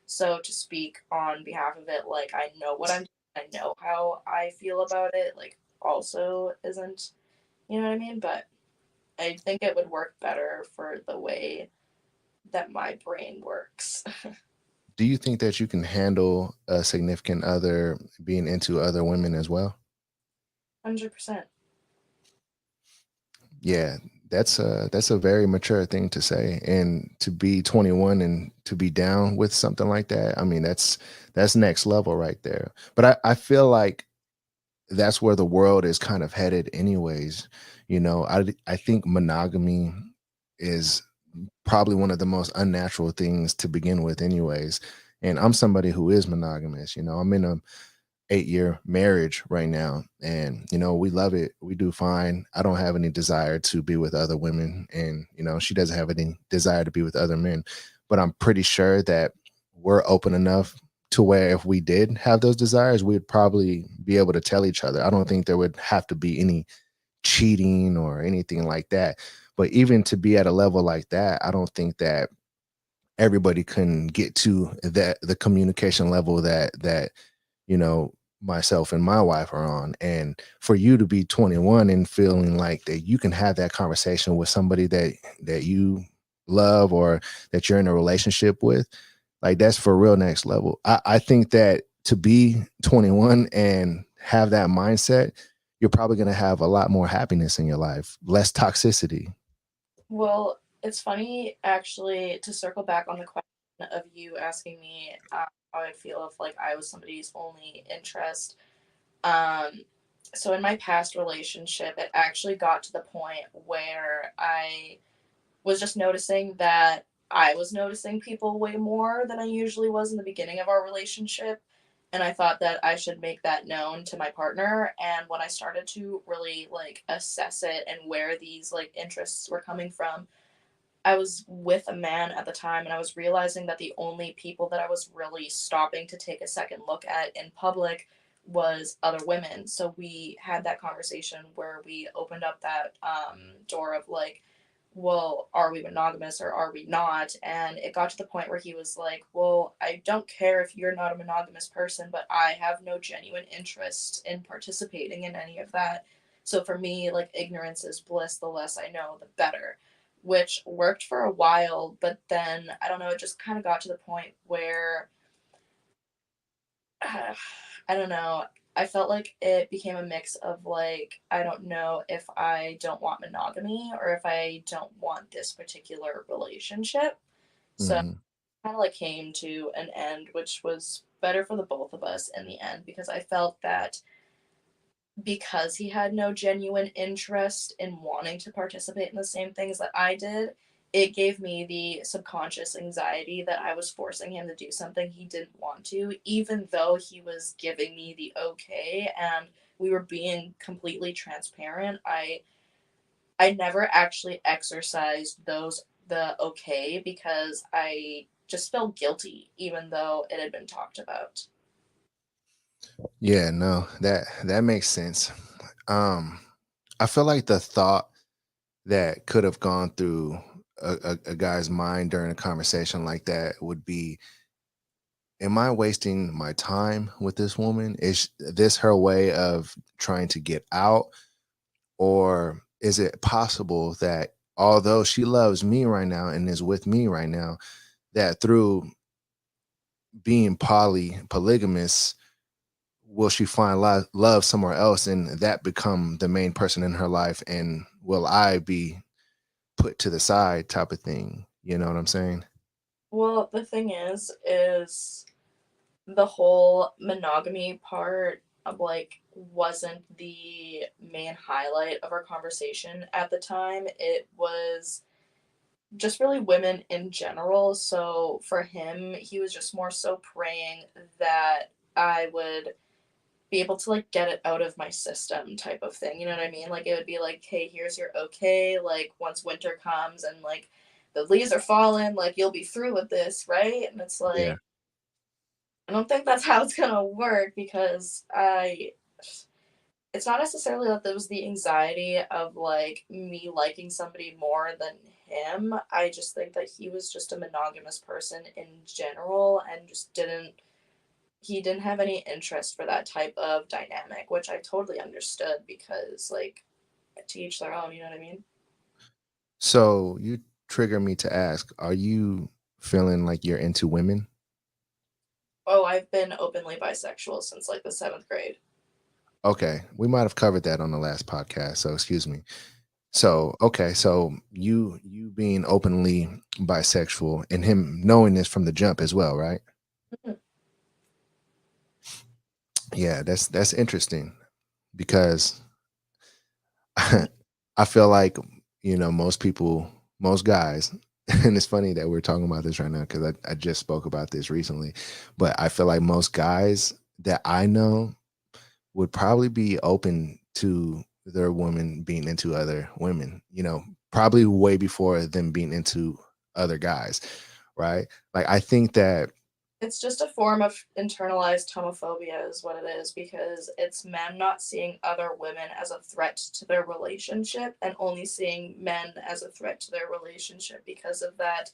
So to speak on behalf of it, like, I know what I'm, I know how I feel about it, like, also isn't, you know what I mean? But I think it would work better for the way that my brain works. Do you think that you can handle a significant other being into other women as well? 100%. Yeah, that's a very mature thing to say, and to be 21 and to be down with something like that. I mean, that's next level right there. But I feel like that's where the world is kind of headed, anyways. I think monogamy is probably one of the most unnatural things to begin with, anyways. And I'm somebody who is monogamous. I'm in a 8-year marriage right now, and we love it, we do fine. I don't have any desire to be with other women, and she doesn't have any desire to be with other men, but I'm pretty sure that we're open enough to where if we did have those desires, we'd probably be able to tell each other. I don't think there would have to be any cheating or anything like that. But even to be at a level like that, I don't think that everybody can get to that the communication level that you know myself and my wife are on. And for you to be 21 and feeling like that you can have that conversation with somebody that you love or that you're in a relationship with, like that's for real next level. I think that to be 21 and have that mindset, you're probably going to have a lot more happiness in your life, less toxicity. Well, it's funny actually to circle back on the question of you asking me how I feel if like I was somebody's only interest. Um, so in my past relationship, it actually got to the point where I was just noticing that I was noticing people way more than I usually was in the beginning of our relationship. And I thought that I should make that known to my partner. And when I started to really like assess it and where these like interests were coming from, I was with a man at the time, and I was realizing that the only people that I was really stopping to take a second look at in public was other women. So we had that conversation where we opened up that door of like, well, are we monogamous or are we not? And it got to the point where he was like, well, I don't care if you're not a monogamous person, but I have no genuine interest in participating in any of that. So for me, like, ignorance is bliss. The less I know, the better, which worked for a while. But then I don't know, it just kind of got to the point where I don't know. I felt like it became a mix of like, I don't know if I don't want monogamy or if I don't want this particular relationship. So Mhm. kind of like came to an end, which was better for the both of us in the end, because I felt that because he had no genuine interest in wanting to participate in the same things that I did, it gave me the subconscious anxiety that I was forcing him to do something he didn't want to, even though he was giving me the okay and we were being completely transparent. I never actually exercised the okay because I just felt guilty even though it had been talked about. Yeah, no, that makes sense. Um, I feel like the thought that could have gone through a guy's mind during a conversation like that would be, am I wasting my time with this woman? Is this her way of trying to get out? Or is it possible that although she loves me right now and is with me right now, that through being polygamous, will she find love somewhere else and that become the main person in her life? And will I be put to the side type of thing? You know what I'm saying? Well, the thing is the whole monogamy part of like wasn't the main highlight of our conversation at the time. It was just really women in general. So for him, he was just more so praying that I would be able to like get it out of my system type of thing. You know what I mean? Like it would be like, hey, here's your okay. Like once winter comes and like the leaves are falling, like you'll be through with this, right? And it's Yeah. like I don't think that's how it's gonna work because I it's not necessarily that there was the anxiety of like me liking somebody more than him. I just think that he was just a monogamous person in general and just didn't have any interest for that type of dynamic, which I totally understood because like to each their own, you know what I mean? So you trigger me to ask, are you feeling like you're into women? Oh, I've been openly bisexual since like the 7th grade. Okay. We might have covered that on the last podcast. So excuse me. So okay, so you being openly bisexual and him knowing this from the jump as well, right? Mhm. Yeah, that's interesting because I feel like, most people, most guys, and it's funny that we're talking about this right now because I just spoke about this recently, but I feel like most guys that I know would probably be open to their woman being into other women, probably way before them being into other guys, right? Like I think that It's just a form of internalized homophobia, is what it is, because it's men not seeing other women as a threat to their relationship and only seeing men as a threat to their relationship because of that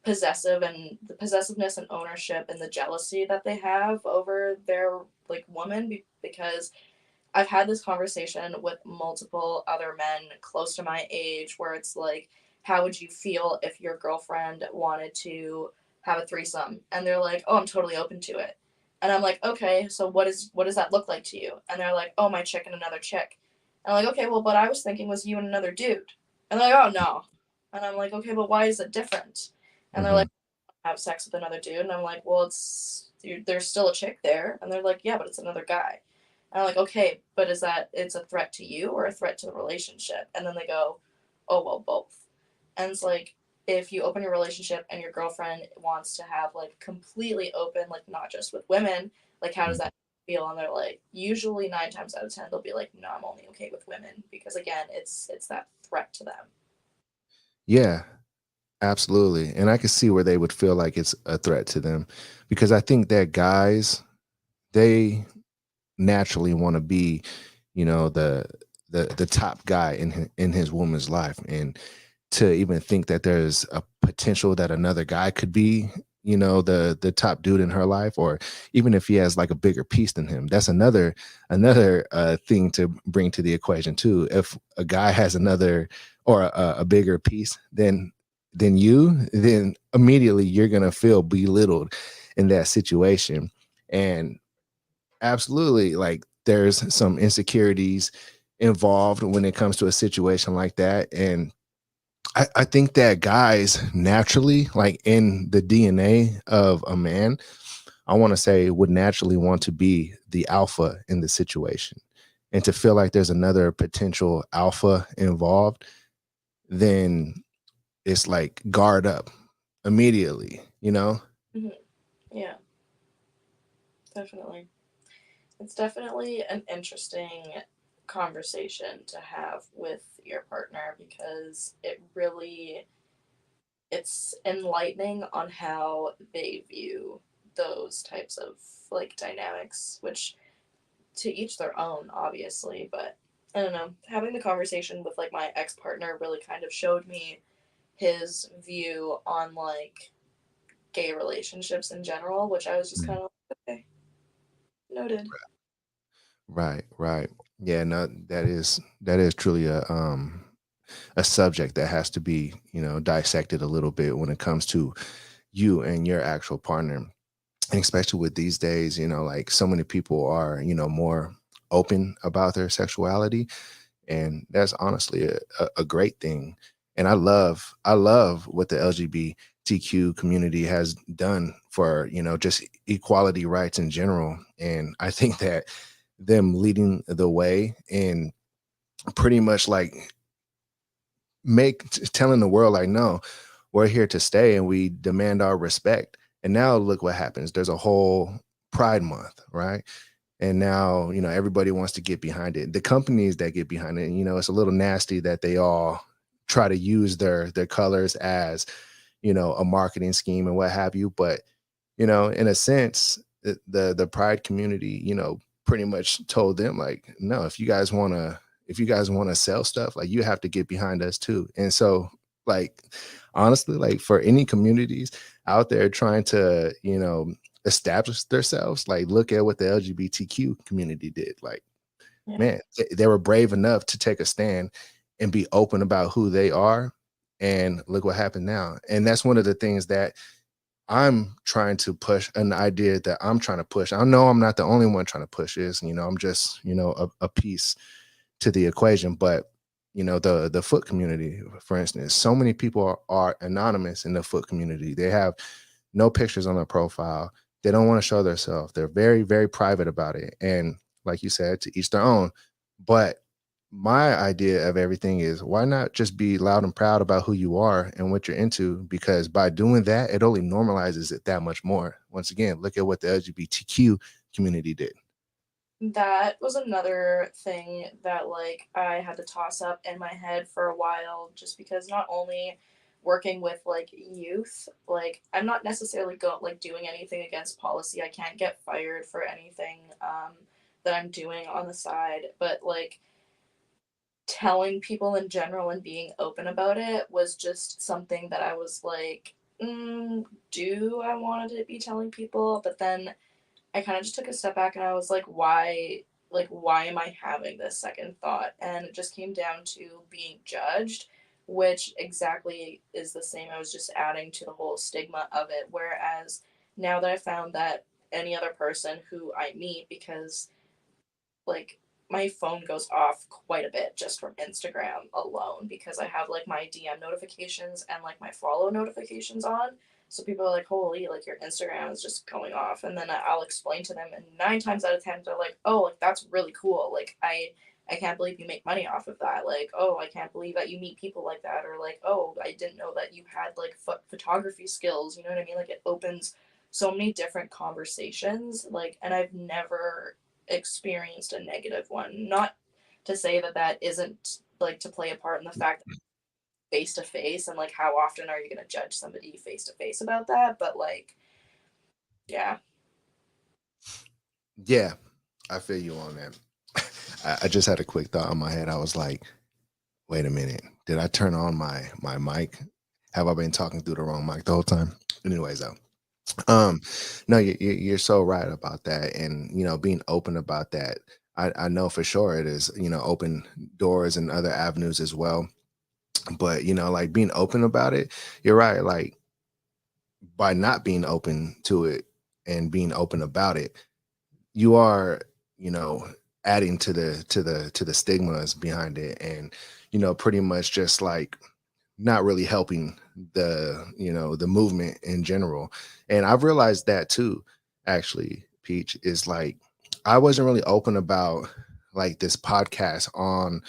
the possessiveness and ownership and the jealousy that they have over their like woman because I've had this conversation with multiple other men close to my age where it's like, how would you feel if your girlfriend wanted to have a threesome? And they're like, oh, I'm totally open to it. And I'm like, okay, so what does that look like to you? And they're like, oh, my chick and another chick. And I'm like, okay, well, what I was thinking was you and another dude. And they're like, oh no. And I'm like, okay, but why is it different? And they're mhm. like, have sex with another dude. And I'm like, well, there's still a chick there. And they're like, yeah, but it's another guy. And I'm like, okay, but is that it's a threat to you or a threat to the relationship? And then they go, oh, well, both. And it's like, if you open your relationship and your girlfriend wants to have like completely open, like not just with women, like how does that feel? And they're like, usually 9 times out of 10, they'll be like, no, I'm only okay with women because again, it's that threat to them. Yeah, absolutely. And I can see where they would feel like it's a threat to them because I think that guys, they naturally want to be, the top guy in his woman's life, and to even think that there's a potential that another guy could be, the top dude in her life, or even if he has like a bigger piece than him, that's another thing to bring to the equation too. If a guy has another or a bigger piece than you, then immediately you're gonna feel belittled in that situation. And absolutely, like there's some insecurities involved when it comes to a situation like that. And I think that guys naturally, like in the DNA of a man, I want to say would naturally want to be the alpha in the situation. and to feel like there's another potential alpha involved, then it's like guard up immediately, you know? Hmm. Yeah, definitely. It's definitely an interesting conversation to have with your partner because it's enlightening on how they view those types of like dynamics, which to each their own, obviously, but I don't know. Having the conversation with like my ex partner really kind of showed me his view on like gay relationships in general, which I was just kind of like, okay, noted. Right, right. Yeah, no, that is truly a subject that has to be, dissected a little bit when it comes to you and your actual partner. And especially with these days, like so many people are, more open about their sexuality. And that's honestly a great thing. And I love what the LGBTQ community has done for, just equality rights in general. And I think that them leading the way and pretty much like telling the world like, no, we're here to stay and we demand our respect. And now look what happens. There's a whole Pride Month, right? And now, everybody wants to get behind it. The companies that get behind it, it's a little nasty that they all try to use their colors as, a marketing scheme and what have you. But, in a sense, the pride community, pretty much told them like, no, if you guys want to sell stuff, like you have to get behind us too. And so, like, honestly, like for any communities out there trying to, establish themselves, like look at what the LGBTQ community did. Like, Yeah. man, they were brave enough to take a stand and be open about who they are. And look what happened now. And that's one of the things that I'm trying to push, an idea that I'm trying to push. I know I'm not the only one trying to push this, I'm just, a piece to the equation. But the foot community, for instance, so many people are anonymous in the foot community. They have no pictures on their profile. They don't want to show themselves. They're very, very private about it. And like you said, to each their own. But my idea of everything is, why not just be loud and proud about who you are and what you're into? Because by doing that, it only normalizes it that much more. Once again, look at what the LGBTQ community did. That was another thing that like I had to toss up in my head for a while just because not only working with like youth, like I'm not necessarily like doing anything against policy. I can't get fired for anything that I'm doing on the side, but like telling people in general and being open about it was just something that I was like, do I want to be telling people? But then I kind of just took a step back and I was like why am I having this second thought? And it just came down to being judged, which exactly is the same. I was just adding to the whole stigma of it. Whereas now that I found that any other person who I meet, because like my phone goes off quite a bit just from Instagram alone because I have like my DM notifications and like my follow notifications on. So people are like, "Holy, like your Instagram is just going off." And then I'll explain to them, and 9 times out of 10, they're like, "Oh, like that's really cool. Like I can't believe you make money off of that. Like, oh, I can't believe that you meet people like that." Or like, "Oh, I didn't know that you had like photography skills." You know what I mean? Like it opens so many different conversations. Like, and I've never experienced a negative one. Not to say that that isn't like to play a part in the fact that face to face and like how often are you going to judge somebody face to face about that, but like yeah. Yeah, I feel you on that. I just had a quick thought in my head. I was like, wait a minute, did I turn on my mic? Have I been talking through the wrong mic the whole time? Anyways, though, um, no, you're so right about that, and being open about that. I know for sure it is, open doors and other avenues as well. But like being open about it, you're right. Like by not being open to it and being open about it, you are, you know, adding to the stigmas behind it, and pretty much just like not really helping the movement in general. And I've realized that too, actually, Peach, is like I wasn't really open about like this podcast on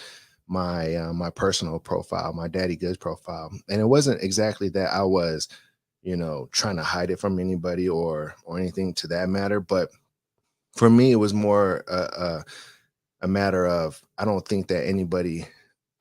my personal profile, my Daddy Goods profile, and it wasn't exactly that I was, trying to hide it from anybody or anything to that matter. But for me, it was more a matter of I don't think that anybody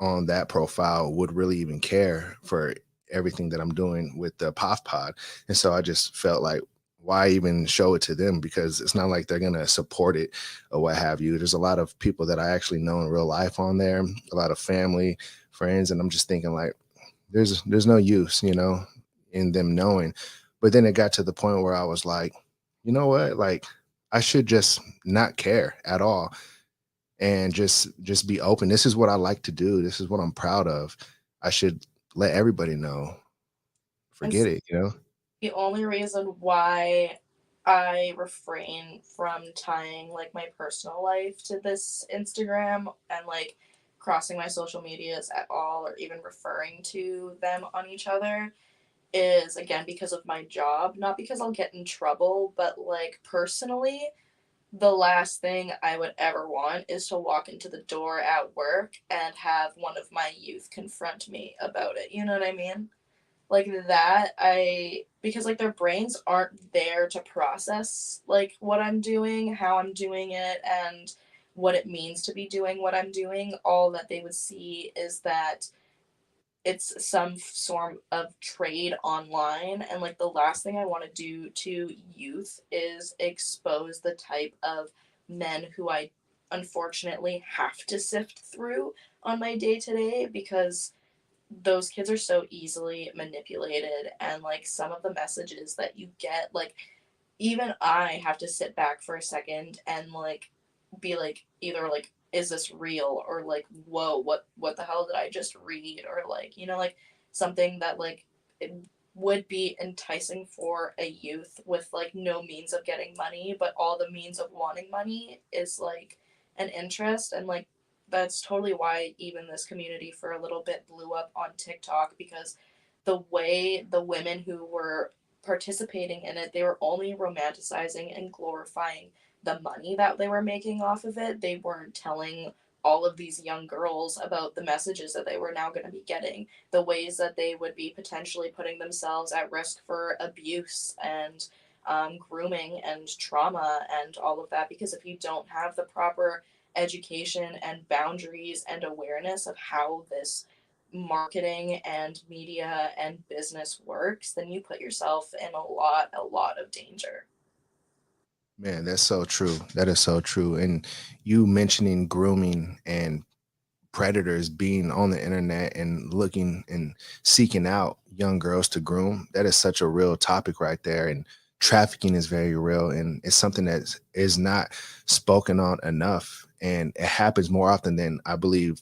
on that profile would really even care for everything that I'm doing with the POF pod. And so I just felt like, why even show it to them? Because it's not like they're going to support it or what have you. There's a lot of people that I actually know in real life on there, a lot of family, friends. And I'm just thinking like, there's no use, in them knowing. But then it got to the point where I was like, you know what? Like, I should just not care at all and just be open. This is what I like to do. This is what I'm proud of. I should let everybody know. And Forget it. the only reason why I refrain from tying like my personal life to this Instagram and like crossing my social medias at all or even referring to them on each other is again because of my job, not because I'll get in trouble, but like personally, the last thing I would ever want is to walk into the door at work and have one of my youth confront me about it. You know what I mean? Like that, because like their brains aren't there to process like what I'm doing, how I'm doing it, and what it means to be doing what I'm doing. All that they would see is that it's some sort of trade online, and like the last thing I want to do to youth is expose the type of men who I unfortunately have to sift through on my day to day, because those kids are so easily manipulated, and like some of the messages that you get, like even I have to sit back for a second and like be like either like is this real, or like whoa, what the hell did I just read, or like like something that like it would be enticing for a youth with like no means of getting money, but all the means of wanting money is like an interest. And like that's totally why even this community for a little bit blew up on TikTok, because the way the women who were participating in it, they were only romanticizing and glorifying the money that they were making off of it. They weren't telling all of these young girls about the messages that they were now going to be getting, the ways that they would be potentially putting themselves at risk for abuse and grooming and trauma and all of that. Because if you don't have the proper education and boundaries and awareness of how this marketing and media and business works, then you put yourself in a lot of danger. Man, that's so true. That is so true. And you mentioning grooming and predators being on the internet and looking and seeking out young girls to groom, that is such a real topic right there. And trafficking is very real, and it's something that is not spoken on enough, and it happens more often than I believe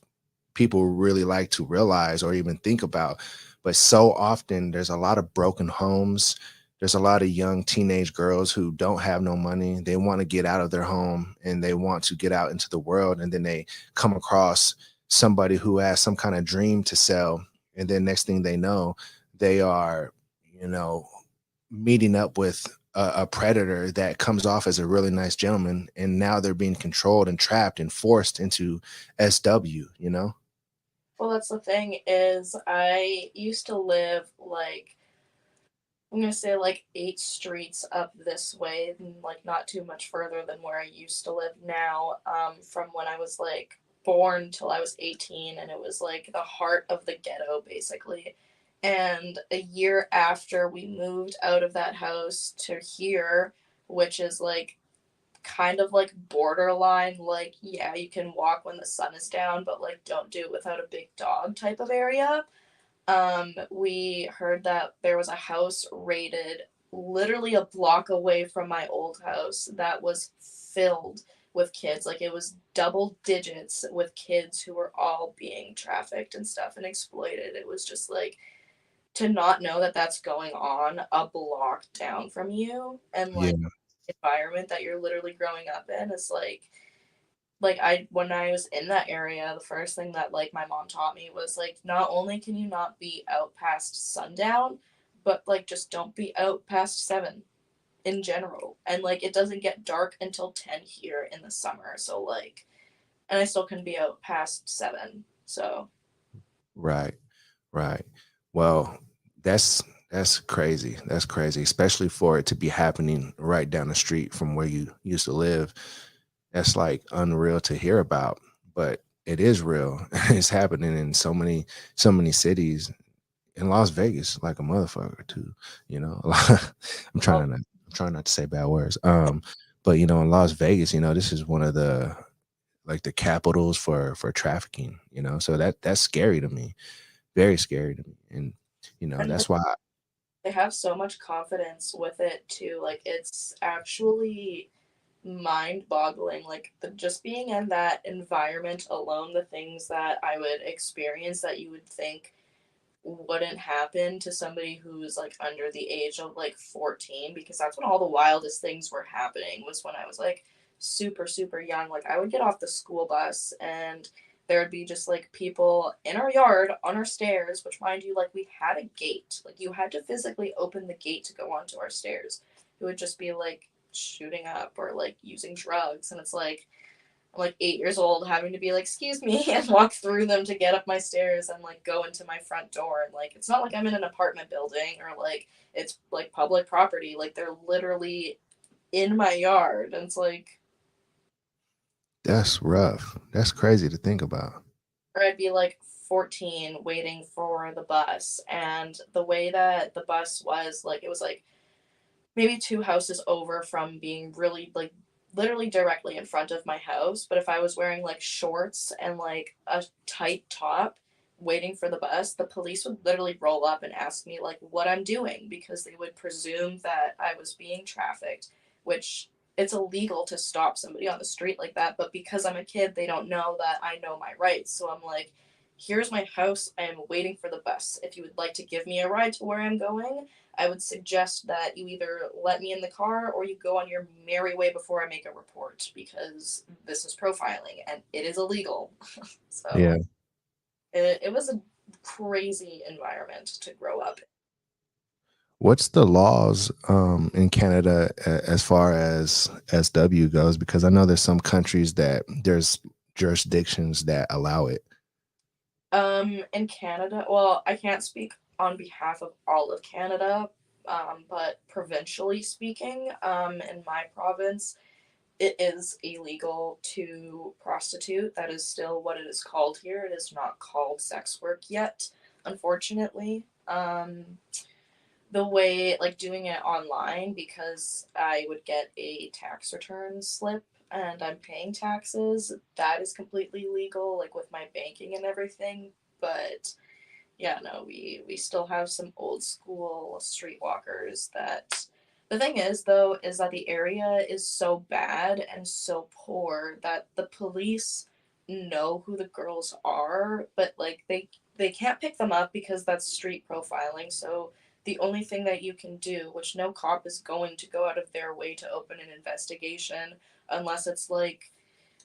people really like to realize or even think about. But so often there's a lot of broken homes. There's a lot of young teenage girls who don't have no money. They want to get out of their home and they want to get out into the world. And then they come across somebody who has some kind of dream to sell. And then next thing they know, they are, you know, meeting up with a predator that comes off as a really nice gentleman. And now they're being controlled and trapped and forced into SW. Well, that's the thing is I used to live like I'm gonna say like 8 streets up this way, and like not too much further than where I used to live now. From when I was like born till I was 18, and it was like the heart of the ghetto basically. And a year after we moved out of that house to here, which is like kind of like borderline, like yeah, you can walk when the sun is down, but like don't do it without a big dog type of area. We heard that there was a house raided literally a block away from my old house that was filled with kids. Like it was double digits with kids who were all being trafficked and stuff and exploited. It was just like to not know that that's going on a block down from you, and Yeah. like environment that you're literally growing up in is like I when I was in that area, the first thing that like my mom taught me was like not only can you not be out past sundown, but like just don't be out past 7 in general. And like it doesn't get dark until 10 here in the summer. So like and I still can be out past 7. So Right. Right. Well, that's that's crazy. That's crazy, especially for it to be happening right down the street from where you used to live. That's like unreal to hear about, but it is real. It's happening in so many cities, in Las Vegas, like a motherfucker too. You know, I'm well, trying not to say bad words. But in Las Vegas, this is one of the like the capitals for trafficking. So that's scary to me, very scary to me, and and that's why. they have so much confidence with it too. Like it's actually mind boggling. Like just being in that environment alone, the things that I would experience that you would think wouldn't happen to somebody who's like under the age of like 14, because that's when all the wildest things were happening, was when I was like super young. Like I would get off the school bus and there would be just like people in our yard on our stairs, which mind you, like we had a gate, like you had to physically open the gate to go onto our stairs. It would just be like shooting up or like using drugs, and it's like I'm like 8 years old having to be like, excuse me, and walk through them to get up my stairs and like go into my front door. And like, it's not like I'm in an apartment building or like it's like public property. Like, they're literally in my yard. And it's like, That's rough. That's crazy to think about. or I'd be like 14 waiting for the bus. And the way that the bus was, like, it was like maybe 2 houses over from being really like literally directly in front of my house. But if I was wearing like shorts and like a tight top waiting for the bus, the police would literally roll up and ask me like what I'm doing, because they would presume that I was being trafficked, which it's illegal to stop somebody on the street like that. But because I'm a kid, they don't know that I know my rights. So I'm like, here's my house. I am waiting for the bus. If you would like to give me a ride to where I'm going, I would suggest that you either let me in the car or you go on your merry way before I make a report, because this is profiling and it is illegal. So Yeah. it was a crazy environment to grow up in. What's the laws in Canada as far as SW goes? Because I know there's some countries that there's jurisdictions that allow it. In Canada, well, I can't speak on behalf of all of Canada, but provincially speaking, in my province, it is illegal to prostitute. That is still what it is called here. It is not called sex work yet, unfortunately. The way, like doing it online, because I would get a tax return slip and I'm paying taxes, that is completely legal, like with my banking and everything. But yeah, no, we still have some old school streetwalkers. That the thing is though is that the area is so bad and so poor that the police know who the girls are, but like they can't pick them up because that's street profiling. So the only thing that you can do, which no cop is going to go out of their way to open an investigation unless it's like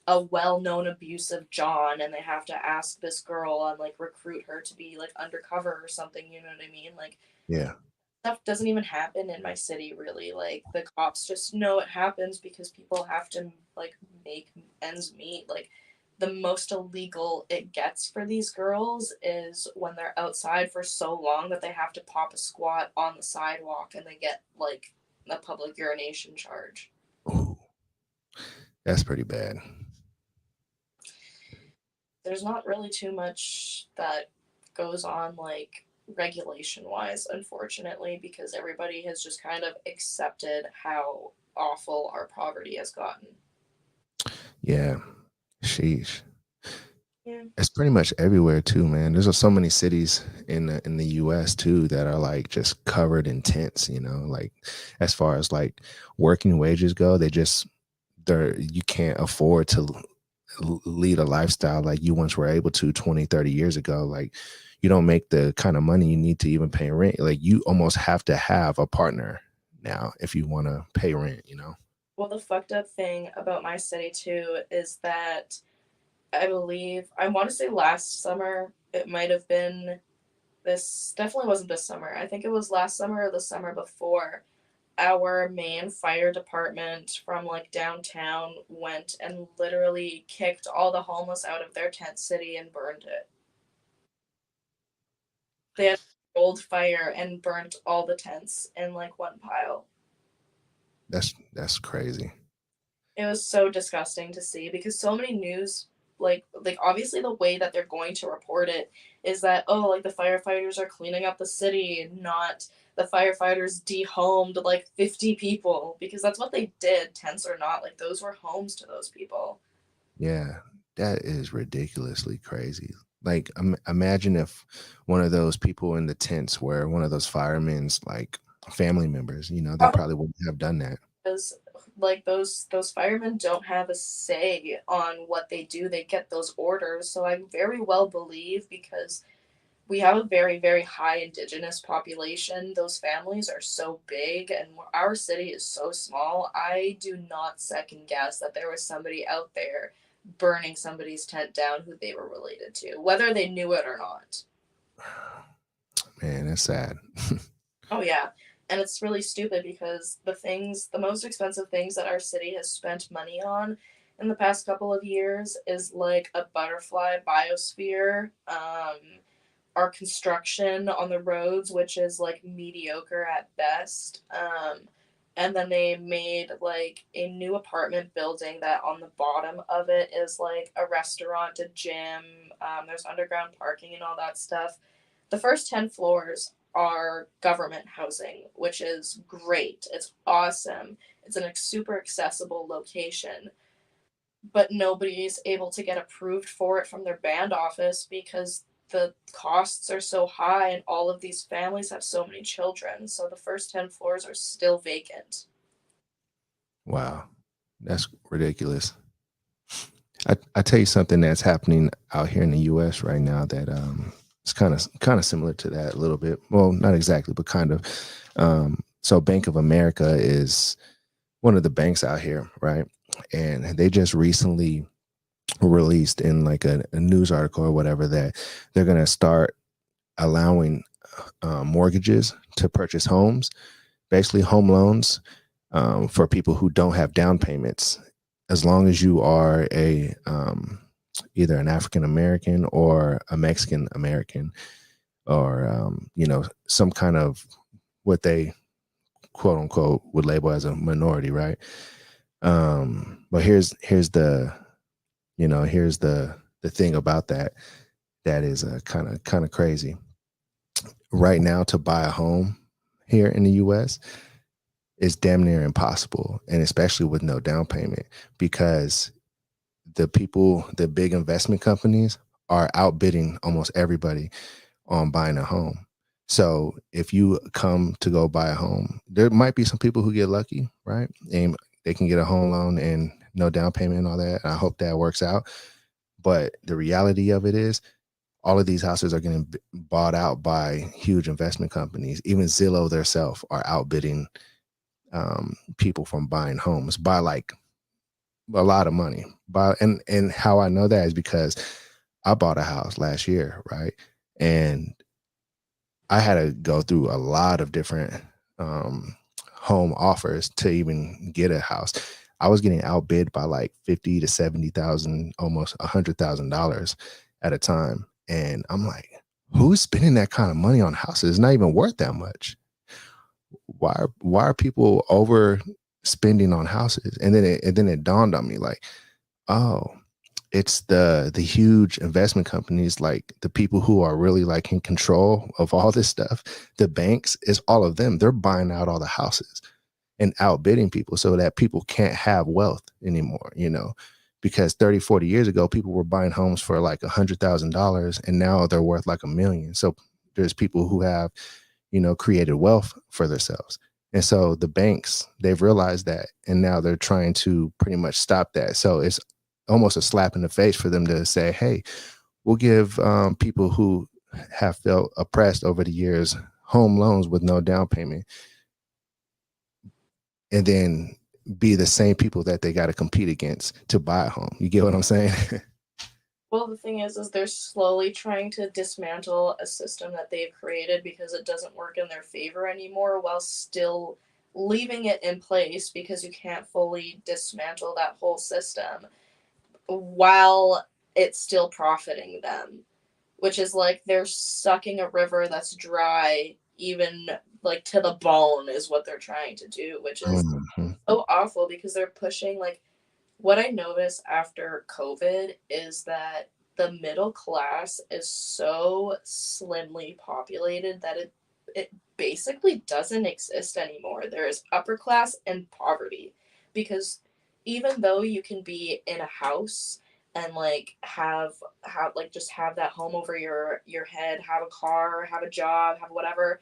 a well-known abusive John and they have to ask this girl and like recruit her to be like undercover or something, you know what I mean? Like Yeah. stuff doesn't even happen in my city really. Like the cops just know it happens because people have to like make ends meet. Like the most illegal it gets for these girls is when they're outside for so long that they have to pop a squat on the sidewalk and they get like a public urination charge. Ooh, that's pretty bad. There's not really too much that goes on like regulation wise, unfortunately, because everybody has just kind of accepted how awful our poverty has gotten. Yeah. Sheesh. Yeah. It's pretty much everywhere too, man. There's so many cities in the US too that are like just covered in tents, like as far as like working wages go, they're you can't afford to lead a lifestyle like you once were able to 20, 30 years ago. Like you don't make the kind of money you need to even pay rent. Like you almost have to have a partner now if you want to pay rent. Well, the fucked up thing about my city too is that I believe, I want to say last summer, it might have been this, definitely wasn't this summer. I think it was last summer or the summer before. our main fire department from like downtown went and literally kicked all the homeless out of their tent city and burned it. They had old fire and burnt all the tents in like one pile. That's crazy. It was so disgusting to see because so many news, like obviously the way that they're going to report it is that, oh, like the firefighters are cleaning up the city, not the firefighters dehomed like 50 people, because that's what they did, tents or not, like those were homes to those people. Yeah, that is ridiculously crazy. Like, imagine if one of those people in the tents were one of those firemen's like family members. You know, they Probably probably wouldn't have done that. because like those firemen don't have a say on what they do, they get those orders. So I very well believe, because we have a very, very high indigenous population. Those families are so big, and our city is so small. I do not second guess that there was somebody out there burning somebody's tent down who they were related to, whether they knew it or not. Man, that's sad. Oh, yeah. And it's really stupid because the most expensive things that our city has spent money on in the past couple of years is like a butterfly biosphere. Our construction on the roads, which is like mediocre at best. And then they made like a new apartment building that on the bottom of it is like a restaurant, a gym. There's underground parking and all that stuff. The first 10 floors are government housing, which is great. It's awesome. It's in a super accessible location, but nobody's able to get approved for it from their band office because the costs are so high and all of these families have so many children. So the first 10 floors are still vacant. Wow, that's ridiculous. I tell you something that's happening out here in the U.S. right now that it's kind of similar to that a little bit. Well, not exactly, but kind of. So Bank of America is one of the banks out here, right? And they just recently released in like a news article or whatever that they're going to start allowing mortgages to purchase homes, basically home loans for people who don't have down payments, as long as you are a either an African American or a Mexican American, or some kind of what they quote unquote would label as a minority, right? But here's the thing about that that is kind of crazy. Right now, to buy a home here in the U.S. is damn near impossible, and especially with no down payment, because the big investment companies are outbidding almost everybody on buying a home. So if you come to go buy a home, there might be some people who get lucky, right? And they can get a home loan and no down payment and all that. I hope that works out. But the reality of it is, all of these houses are getting bought out by huge investment companies. Even Zillow themselves are outbidding people from buying homes by like a lot of money. And how I know that is because I bought a house last year, right? And I had to go through a lot of different um, home offers to even get a house. I was getting outbid by like 50 to 70,000, almost $100,000 at a time. And I'm like, who's spending that kind of money on houses? It's not even worth that much. Why are people over spending on houses? And then it dawned on me like, oh, it's the huge investment companies, like the people who are really like in control of all this stuff. The banks, is all of them. They're buying out all the houses and outbidding people so that people can't have wealth anymore, because 30, 40 years ago, people were buying homes for like $100,000 and now they're worth like 1 million. So there's people who have, created wealth for themselves. And so the banks, they've realized that, and now they're trying to pretty much stop that. So it's almost a slap in the face for them to say, hey, we'll give people who have felt oppressed over the years home loans with no down payment, and then be the same people that they got to compete against to buy a home. You get what I'm saying? Well, the thing is they're slowly trying to dismantle a system that they've created because it doesn't work in their favor anymore, while still leaving it in place because you can't fully dismantle that whole system while it's still profiting them, which is like they're sucking a river that's dry, even like to the bone, is what they're trying to do, which is Mhm. so awful because they're pushing like what I noticed after COVID is that the middle class is so slimly populated that it basically doesn't exist anymore. There is upper class and poverty because even though you can be in a house and like have like just have that home over your head, have a car, have a job, have whatever,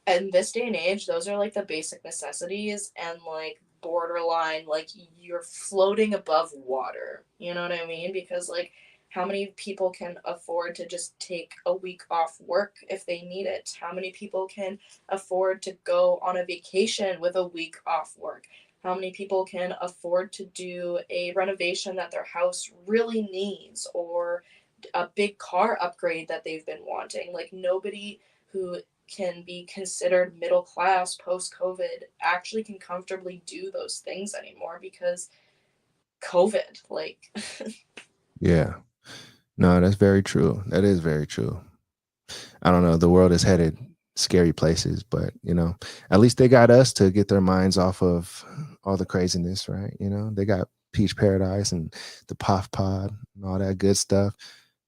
in this day and age, those are like the basic necessities and like borderline, like you're floating above water. You know what I mean? Because like, how many people can afford to just take a week off work if they need it? How many people can afford to go on a vacation with a week off work? How many people can afford to do a renovation that their house really needs or a big car upgrade that they've been wanting? Like, nobody who can be considered middle class post COVID actually can comfortably do those things anymore because COVID. Like, Yeah. No, that's very true. That is very true. I don't know. The world is headed scary places, but at least they got us to get their minds off of all the craziness, right? They got Peach Paradise and the POF Pod and all that good stuff.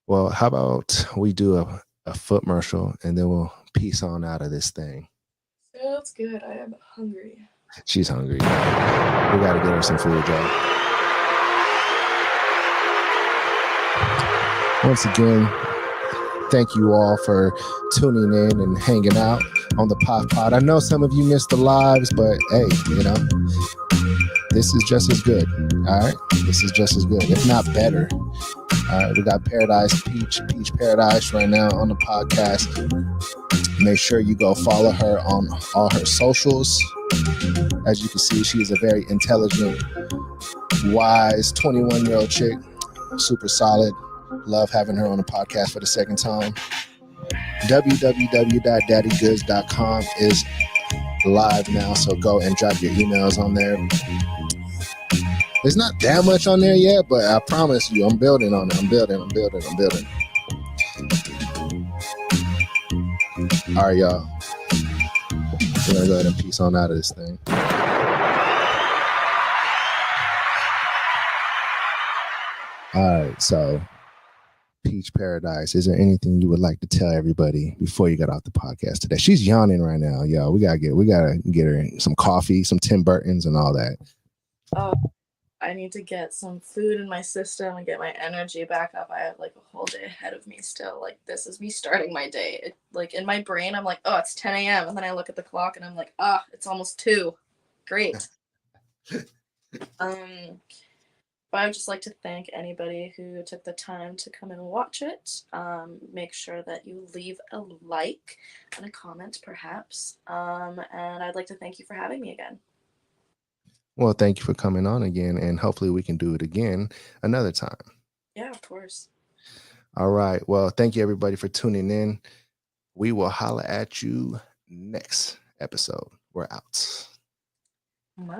Well, how about we do a footmercial and then we'll peace on out of this thing. sounds good. I am hungry. She's hungry. We got to get her some food, y'all. Once again, thank you all for tuning in and hanging out on the POF Pod. I know some of you missed the lives, but hey, this is just as good. All right, this is just as good, if not better. All right, we got Peach Paradise right now on the podcast. Make sure you go follow her on all her socials. As you can see, she is a very intelligent, wise 21-year-old chick. Super solid. Love having her on the podcast for the second time. www.daddygoods.com is live now, so go and drop your emails on there. There's not that much on there yet, but I promise you, I'm building on it. I'm building. All right, y'all. We're gonna go ahead and peace on out of this thing. All right, so Peach Paradise, is there anything you would like to tell everybody before you got off the podcast today? She's yawning right now, yo. We gotta get her some coffee, some Tim Burtons, and all that. Oh, I need to get some food in my system and get my energy back up. I have like a whole day ahead of me still. Like, this is me starting my day. Like, in my brain, I'm like, oh, it's 10 a.m. And then I look at the clock and I'm like, it's almost 2. Great. But I would just like to thank anybody who took the time to come and watch it. Make sure that you leave a like and a comment, perhaps. And I'd like to thank you for having me again. Well, thank you for coming on again, and hopefully we can do it again another time. Yeah, of course. All right. Well, thank you everybody for tuning in. We will holla at you next episode. We're out. Bye.